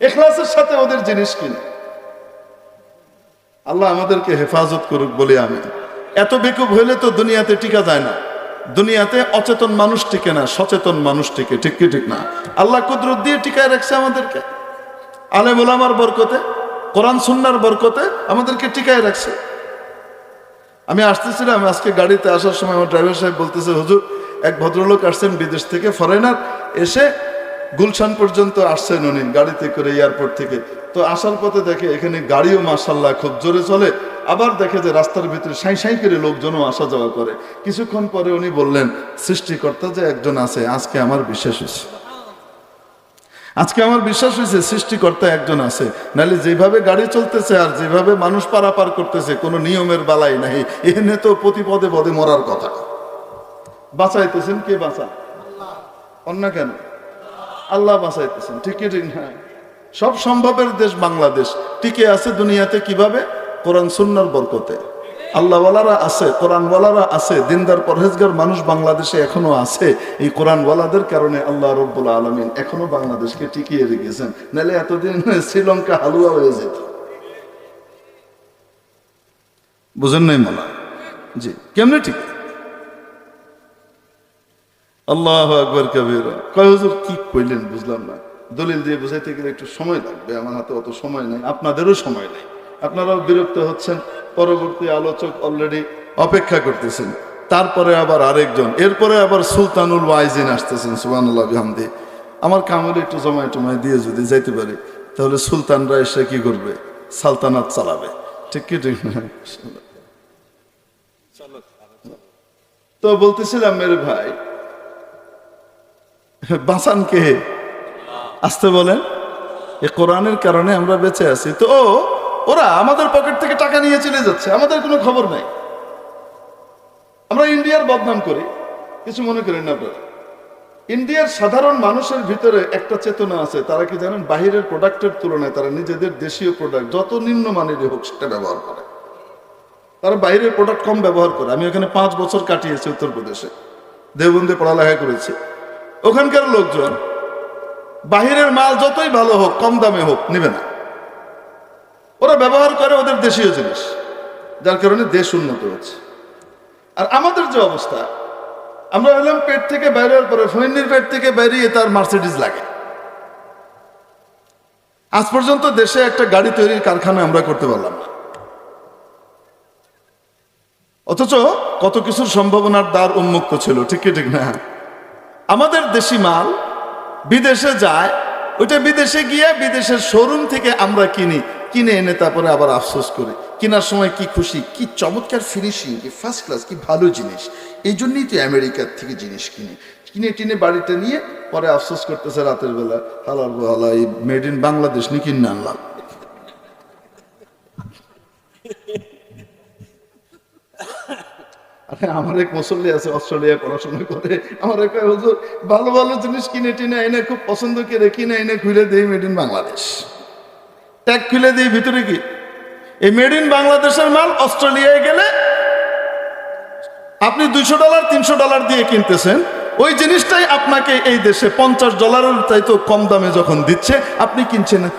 ইখলাসের সাথে ওদের জিনিস কিনে। আল্লাহ আমাদেরকে হেফাজত করুক বলে আমি। এত বেকুব হইলে তো দুনিয়াতে টিকা যায় না। দুনিয়াতে অচেতন মানুষ টিকে না, সচেতন মানুষ টিকে। ঠিক কি ঠিক না? আল্লাহ কুদরত দিয়ে টিকায় রাখছে আমাদেরকে, আলেম ওলামার বরকতে, কোরআন সুন্নাহর বরকতে আমাদেরকে টিকায় রাখছে। আমি আসতেছিলাম আজকে গাড়িতে আসার সময় আমার ড্রাইভার সাহেব বলতেছে, হুজুর এক ভদ্রলোক আসছেন বিদেশ থেকে, ফরেনার, এসে গুলশান পর্যন্ত আসছেন উনি গাড়িতে করে এয়ারপোর্ট থেকে। তো আসার পথে দেখে এখানে গাড়িও মাশাআল্লাহ খুব জোরে চলে, আবার দেখে যে রাস্তার ভিতরে সাঁই সাঁই করে লোকজনও আসা যাওয়া করে। কিছুক্ষণ পরে উনি বললেন, সৃষ্টিকর্তা যে একজন আছে, আজকে আমার বিশ্বাস হয়েছে, আজকে আমার বিশ্বাস হয়েছে সৃষ্টিকর্তা একজন আছে। নাহলে যেভাবে গাড়ি চলতেছে আর যেভাবে মানুষ পারাপার করতেছে, কোনো নিয়মের বালাই নাই, এখানে তো প্রতি পদে পদে মরার কথা। বাঁচাইতেছেন কে? বাঁচা অন্য কেন? আল্লাহ বাঁচাইতেছেন। ঠিক কি ঠিক না? সব সম্ভবের দেশ বাংলাদেশ টিকে আছে দুনিয়াতে কিভাবে? কোরআন সুন্নাহর বরকতে। আল্লাহওয়ালারা আছে, কোরআনওয়ালারা আছে, দিনদার পরহেজগার মানুষ বাংলাদেশে এখনো আছে। এই কোরআনওয়ালাদের কারণে আল্লাহ রব্বুল আলামিন এখনো বাংলাদেশকে টিকিয়ে রেখেছেন। নাহলে এতদিন শ্রীলঙ্কা হালুয়া হয়ে যেত। বুঝেন নাই মোলা? জি, কেমনে ঠিক? আল্লাহু আকবার কবীরা। কয় হুজুর কি কইলেন বুঝলাম না। দলিল দিয়ে বুঝাইতে গেলে একটু সময় লাগবে, আমার হাতে অত সময় নেই, আপনাদেরও সময় নেই, আপনারাও বিরক্ত হচ্ছেন। পরবর্তী আলোচক অলরেডি অপেক্ষা করতেছেন। তারপরে আবার আরেকজন, এরপরে আবার সুলতানুল ওয়াইজিন আসতেছেন, সুবহানাল্লাহ বিহামদি। আমার কামড়ে একটু জমায় টমায় দিয়ে যদি যাইতে পারি, তাহলে সুলতানরা এসে কি করবে? সালতানাত চালাবে। ঠিক কি ঠিক না? তো বলতেছিলাম মেরে ভাই, বাঁচান কে? আসতে বলেন। এই কোরআনের কারণে আমরা বেঁচে আছি। তো ওরা আমাদের পকেট থেকে টাকা নিয়ে চলে যাচ্ছে, আমাদের কোনো খবর নাই। আমরা ইন্ডিয়ার বদনাম করি, কিছু মনে করেন না আপনারা। ইন্ডিয়ার সাধারণ মানুষের ভিতরে একটা চেতনা আছে। তারা কি জানেন? বাহিরের প্রোডাক্টের তুলনায় তারা নিজেদের দেশীয় প্রোডাক্ট যত নিম্নমানেরই হোক সেটা ব্যবহার করে। তারা বাইরের প্রোডাক্ট কম ব্যবহার করে। আমি ওখানে 5 বছর কাটিয়েছি উত্তরপ্রদেশে, দেওবন্দে পড়ালেখা করেছি। ওখানকার লোকজন বাহিরের মাল যতই ভালো হোক, কম দামে হোক, নেবে না। ওরা ব্যবহার করে ওদের দেশীয় জিনিস, যার কারণে দেশ উন্নত হচ্ছে। আর আমাদের যে অবস্থা, আমরা হলাম পেট থেকে বাইরে হওয়ার পরে ফৈনির পেট থেকে বেরিয়ে তার মার্সিডিজ লাগে। আজ পর্যন্ত দেশে একটা গাড়ি তৈরির কারখানা আমরা করতে পারলাম না। অথচ কত কিছুর সম্ভাবনার দ্বার উন্মুক্ত ছিল। ঠিক কি ঠিক না? আমাদের দেশি মাল বিদেশে যায়, ওইটা বিদেশে গিয়ে বিদেশের শোরুম থেকে আমরা কিনে এনে তারপরে আবার আফসোস করি। কেনার সময় কি খুশি, কি চমৎকার ফিনিশিং, কি ফার্স্ট ক্লাস, কি ভালো জিনিস। এই জন্যই তো আমেরিকার থেকে জিনিস কিনে টিনে বাড়িতে নিয়ে পরে আফসোস করতেছে রাতের বেলা, হালার বহালা এই মেড ইন বাংলাদেশ নিয়ে কিনে আনলাম। আমার এক মুসল্লি আছে, অস্ট্রেলিয়া পড়াশোনা করে। আমার এক হুজুর ভালো ভালো জিনিস কিনে টিনে এনে খুব পছন্দ করে কিনে এনে খুলে দিই মেড ইন বাংলাদেশ। ট্যাগ খুলে দিই, ভিতরে কি এই মেড ইন বাংলাদেশের মাল অস্ট্রেলিয়ায় গেলে আপনি $200 $300 দিয়ে কিনতেছেন, ওই জিনিসটাই আপনাকে এই দেশে $50 চাইতে কম দামে যখন দিচ্ছে, আপনি কিনছেন না।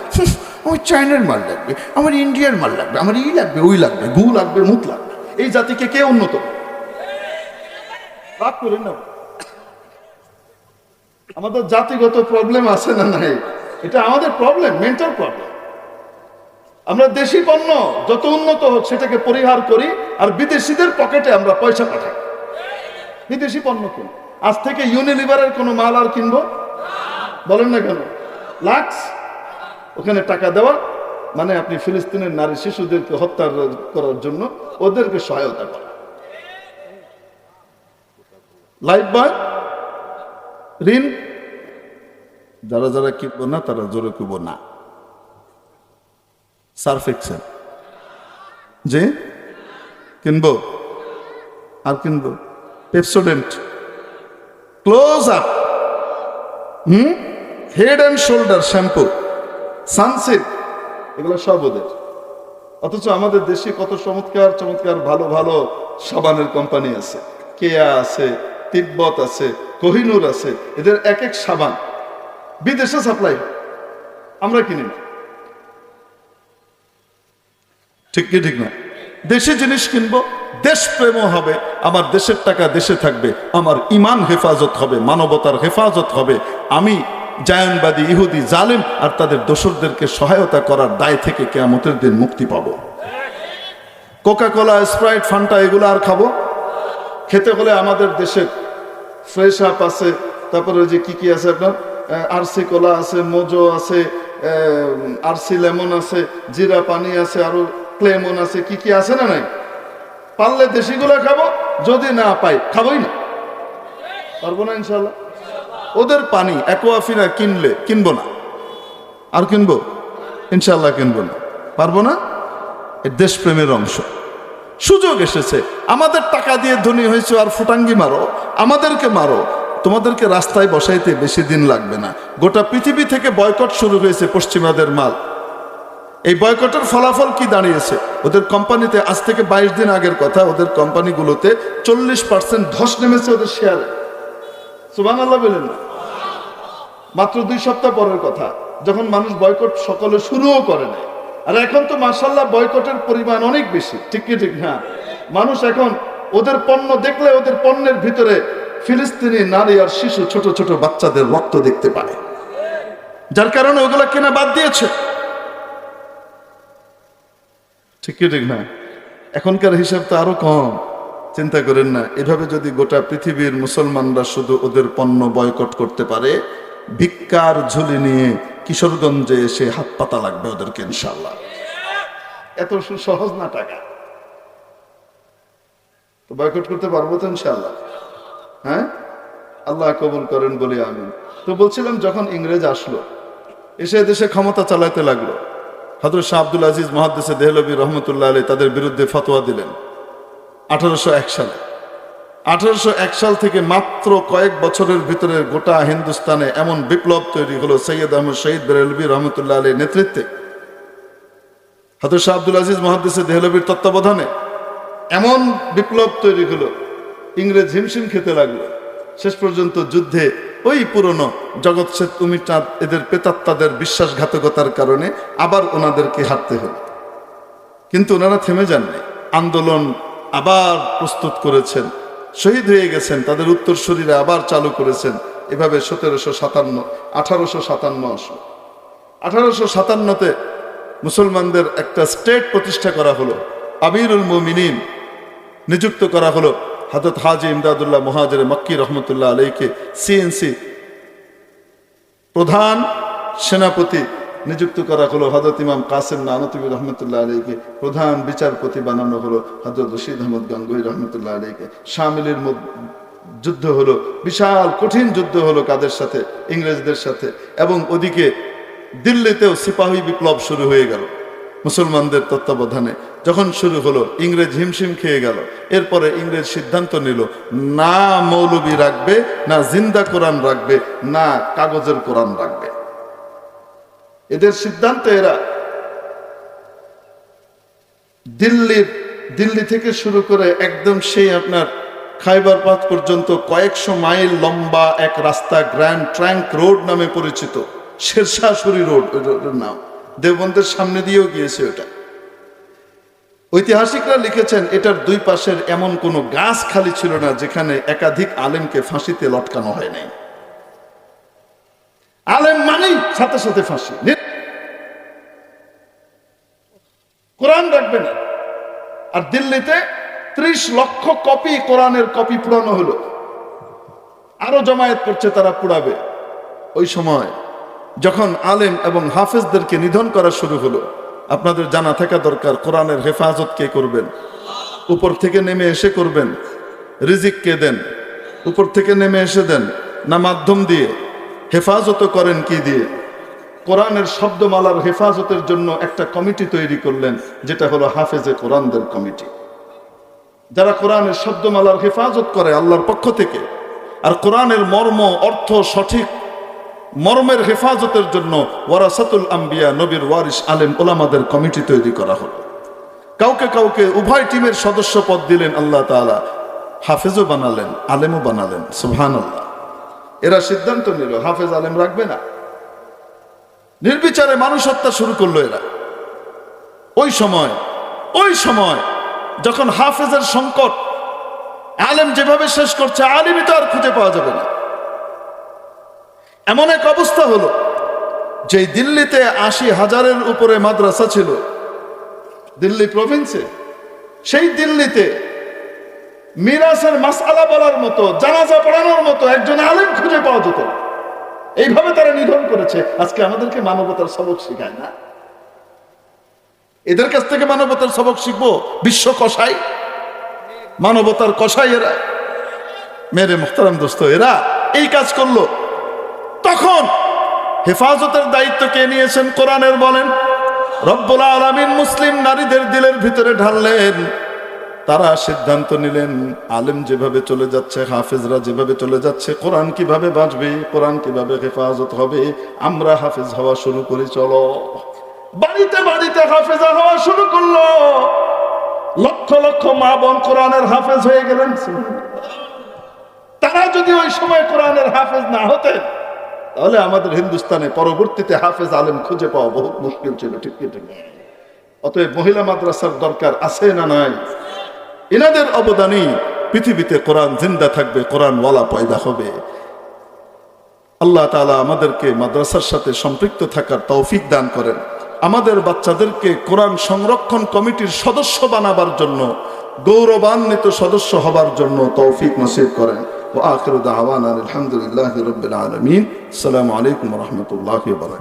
আমার চায়নার মাল লাগবে, আমার ইন্ডিয়ার মাল লাগবে, আমার ই লাগবে, ওই লাগবে, গু লাগবে, মুখ লাগবে। এই জাতিকে কে উন্নত? রাগ করেন না। আমাদের জাতিগত প্রবলেম আছে না নাই? এটা আমাদের প্রবলেম, মেন্টাল প্রবলেম। আমরা দেশি পণ্য যত উন্নত হোক সেটাকে পরিহার করি, আর বিদেশিদের পকেটে আমরা পয়সা পাঠাই। বিদেশি পণ্য কিন। আজ থেকে ইউনিলিভারের কোনো মাল আর কিনবো? বলেন না কেন? লাক্স, ওখানে টাকা দেওয়া মানে আপনি ফিলিস্তিনের নারী শিশুদেরকে হত্যা করার জন্য ওদেরকে সহায়তা করা। লাইফ বয়, ঋণ, যারা যারা কিনবো না তারা জোরে কিনবো না। সার্ফ এক্সেল, যে কিনবো, আর কিনবো Pepsodent, close up, head and shoulder shampoo, Sunsilk, এগুলো সব ওদের। অথচ আমাদের দেশে কত চমৎকার চমৎকার ভালো ভালো সাবানের কোম্পানি আছে, কেয়া আছে, তিব্বত আছে, কোহিনুর আছে, এদের এক এক সাবান বিদেশে সাপ্লাই, আমরা কিনি না। ঠিক কি ঠিক না? দেশি জিনিস কিনবো, দেশপ্রেমও হবে, আমার দেশের টাকা দেশে থাকবে, আমার ইমান হেফাজত হবে, মানবতার হেফাজত হবে, আমি জায়নবাদী ইহুদি জালেম আর তাদের দোসরদেরকে সহায়তা করার দায় থেকে কিয়ামতের দিন মুক্তি পাবো। কোকা কোলা, স্প্রাইট, ফান্টা এগুলো আর খাবো? খেতে হলে আমাদের দেশের ফ্রেশ আপ আছে, তারপরে যে কি কি আছে আপনার, আরসি কোলা আছে, মোজো আছে, আরসি লেমন আছে, জিরা পানি আছে, আরো ক্লেমন আছে, কি কি আছে না নাই? পারলে দেশিগুলো খাবো, যদি না পাই খাবোই না, পারবো না ইনশাল্লাহ। ওদের পানি অ্যাকোয়াফিনা কিনবো না, আর কিনবো ইনশাল্লাহ, কিনবো না, পারবো না। এর দেশপ্রেমের অংশ। সুযোগ এসেছে, আমাদের টাকা দিয়ে ধনী হয়েছে, আর ফুটাঙ্গি মারো, আমাদেরকে মারো, তোমাদেরকে রাস্তায় বসাইতে বেশি দিন লাগবে না। গোটা পৃথিবী থেকে বয়কট শুরু হয়েছে পশ্চিমাদের মাল। এই বয়কটের ফলাফল কি দাঁড়িয়েছে? ওদের কোম্পানিতে আজ থেকে 22 দিন আগের কথা, ওদের কোম্পানিগুলোতে 40% ধস নেমেছে ওদের শেয়ারে। সুবহানাল্লাহ বলেন না? মাত্র 2 সপ্তাহ পরের কথা, যখন মানুষ বয়কট সকলে শুরুও করে নাই। আর এখন তো মাশাআল্লাহ বয়কটের পরিমাণ অনেক বেশি, ঠিক কি ঠিক না? মানুষ এখন ওদের পণ্য দেখলে ওদের পণ্যের ভিতরে ফিলিস্তিনি নারী আর শিশু, ছোট ছোট বাচ্চাদের রক্ত দেখতে পায়, যার কারণে ওগুলা কেনা বাদ দিয়েছে, ঠিক কি ঠিক না? এখনকার হিসাব তো আরো কম, চিন্তা করেন না। এভাবে যদি গোটা পৃথিবীর মুসলমানরা শুধু ওদের পণ্য বয়কট করতে পারে, ভিক্ষার ঝুলি নিয়ে কিশোরগঞ্জে এসে হাত পাতা লাগবে ওদেরকে ইনশাআল্লাহ। এত সহজ না টাকা, তো বয়কট করতে পারবো তো ইনশাআল্লাহ। হ্যাঁ, আল্লাহ কবুল করেন বলে আমিন। তো বলছিলাম, যখন ইংরেজ আসলো, এসে দেশে ক্ষমতা চালাতে লাগলো, হযরত শাহ আব্দুল আজিজ মুহাদ্দিস দেহলভী রহমতুল্লাহ আলাইহি তাদের বিরুদ্ধে ফতোয়া দিলেন 1801 সালে। 1801 সাল থেকে মাত্র কয়েক বছরের ভিতরে গোটা হিন্দুস্তানে এমন বিপ্লব তৈরি হলো সৈয়দ আহমদ শহীদ বেরেলভী রহমতুল্লাহ আলাইহির নেতৃত্বে, হযরত শাহ আব্দুল আজিজ মুহাদ্দিস দেহলভীর তত্ত্বাবধানে এমন বিপ্লব তৈরি হলো, ইংরেজ হিমশিম খেতে লাগলো। শেষ পর্যন্ত যুদ্ধে ওই পুরনো জগৎ শেঠ কুমির চাঁদ এদের প্রেতাত্মাদের বিশ্বাসঘাতকতার কারণে আবার ওনাদেরকে হারতে হলো। কিন্তু ওনারা থেমে যাননি, আন্দোলন আবার প্রস্তুত করেছেন, শহীদ হয়ে গেছেন, তাদের উত্তরসূরিরা আবার চালু করেছেন। এভাবে 1757, 1857 আসলো। 1857-তে মুসলমানদের একটা স্টেট প্রতিষ্ঠা করা হলো, আমিরুল মুমিনিন নিযুক্ত করা হলো হযরত হাজী ইমদাদুল্লাহ মুহাজির মক্কি রহমতুল্লাহ আলাইহিকে সিএনসি প্রধান সেনাপতি নিযুক্ত করা হলো, হযরত ইমাম কাসেম নানতুবি রহমতুল্লাহ আলাইহিকে প্রধান বিচারপতি বানানো হলো, হযরত রশিদ আহমদ গাঙ্গুহি রহমতুল্লাহ আলাইহিকে। শামিলের যুদ্ধ হলো, বিশাল কঠিন যুদ্ধ হলো কাদের সাথে? ইংরেজদের সাথে। এবং ওদিকে দিল্লিতেও সিপাহী বিপ্লব শুরু হয়ে গেল মুসলমানদের তত্ত্বাবধানে। যখন শুরু হলো, ইংরেজ হিমশিম খেয়ে গেল। এরপরে ইংরেজ সিদ্ধান্ত নিল, না মৌলবী রাখবে, না জিন্দা কোরআন রাখবে, না কাগজের কোরআন রাখবে। এদের সিদ্ধান্তে এরা দিল্লি থেকে শুরু করে একদম সেই আপনার খাইবার পাথ পর্যন্ত কয়েকশো মাইল লম্বা এক রাস্তা, গ্র্যান্ড ট্রাঙ্ক রোড নামে পরিচিত, শেরশাহ-সুরি রোড নাম, দেওবন্দের সামনে দিয়েও গিয়েছে ওটা। ঐতিহাসিকরা লিখেছেন, এটার দুই পাশের এমন কোনো গাছ খালি ছিল না যেখানে একাধিক আলেমকে ফাঁসিতে লটকানো হয় নাই। আলেম মানেই সাথে সাথে ফাঁসি, কোরআন রাখবে না। আর দিল্লিতে 30 লক্ষ কপি কোরআনের কপি পুরানো হলো, আরো জমায়েত করছে, তারা পুরাবে। ওই সময় যখন আলেম এবং হাফেজদেরকে নিধন করা শুরু হলো, আপনাদের জানা থাকা দরকার, কোরআনের হেফাজত কে করবেন? উপর থেকে নেমে এসে করবেন। রিজিক কে দেন? উপর থেকে নেমে এসে দেন, না মাধ্যম দিয়ে? হেফাজত করেন কি দিয়ে? কোরআনের শব্দমালার হেফাজতের জন্য একটা কমিটি তৈরি করলেন, যেটা হলো হাফেজে কোরআনদের কমিটি, যারা কোরআনের শব্দমালার হেফাজত করে আল্লাহর পক্ষ থেকে। আর কোরআনের মর্ম অর্থ সঠিক মর্মের হেফাজতের জন্য ওয়ারাসাতুল আম্বিয়া, নবীর ওয়ারিস আলেম ওলামাদের কমিটি তৈরি করা হলো। কাউকে কাউকে উভয় টিমের সদস্য পদ দিলেন আল্লাহ তাআলা, হাফেজও বানালেন, আলেমও বানালেন। সুবহানাল্লাহ। এরা সিদ্ধান্ত নিল হাফেজ আলেম রাখবে না, নির্বিচারে মানুষ হত্যা শুরু করলো এরা। ওই সময় যখন হাফেজের সংকট, আলেম যেভাবে শেষ করছে, আলেমই তো আর খুঁজে পাওয়া যাবে না, এমন এক অবস্থা হলো যে দিল্লিতে 80,000-এর উপরে মাদ্রাসা ছিল, দিল্লি প্রভিন্সে। সেই দিল্লিতে মিরাসের মাসআলা বলার মতো, জানাজা পড়ানোর মতো একজন আলেম খুঁজে পাওয়া যেত না। এইভাবে তারা নিধন করেছে। আজকে আমাদেরকে মানবতার সবক শিখায় না, এদের কাছ থেকে মানবতার সবক শিখবো? বিশ্ব কসাই, মানবতার কসাই এরা। মেরে মুহতারাম দোস্ত, এরা এই কাজ করলো। তখন হেফাজতের দায়িত্ব কে নিয়েছেন? কোরআনের বলেন রব্বুল আলামিন মুসলিম নারীদের দিলের ভিতরে ঢাললেন। তারা সিদ্ধান্ত নিলেন, আলেম যেভাবে চলে যাচ্ছে, হাফেজরা যেভাবে চলে যাচ্ছে, কোরআন কিভাবে বাঁচবে, কোরআন কিভাবে হেফাজত হবে, আমরা হাফেজ হওয়া শুরু করি। চলো, বাড়িতে বাড়িতে হাফেজা হওয়া শুরু করলো। লক্ষ লক্ষ মা বোন কোরআনের হাফেজ হয়ে গেলেন। তারা যদি ওই সময় কোরআনের হাফেজ না হতেন, তাহলে আমাদের হিন্দুস্তানে পরবর্তীতে হাফেজ আলেম খুঁজে পাওয়া বহুত মুশকিল ছিল। ঠিক ঠিক। অতএব মহিলা মাদ্রাসার দরকার আছে না নাই? এনাদের অবদানই পৃথিবীতে কোরআন জিন্দা থাকবে, কোরআনওয়ালা পয়দা হবে। আল্লাহ তাআলা আমাদেরকে মাদ্রাসার সাথে সম্পৃক্ত থাকার তৌফিক দান করেন। আমাদের বাচ্চাদেরকে কোরআন সংরক্ষণ কমিটির সদস্য বানাবার জন্য, গৌরবান্বিত সদস্য হবার জন্য তৌফিক নসিব করেন। ওয়া আখিরু দাওয়ানা আলহামদুলিল্লাহি রাব্বিল আলামিন। আসসালামু আলাইকুম ওয়া রাহমাতুল্লাহি ওয়া বারাকাতুহু।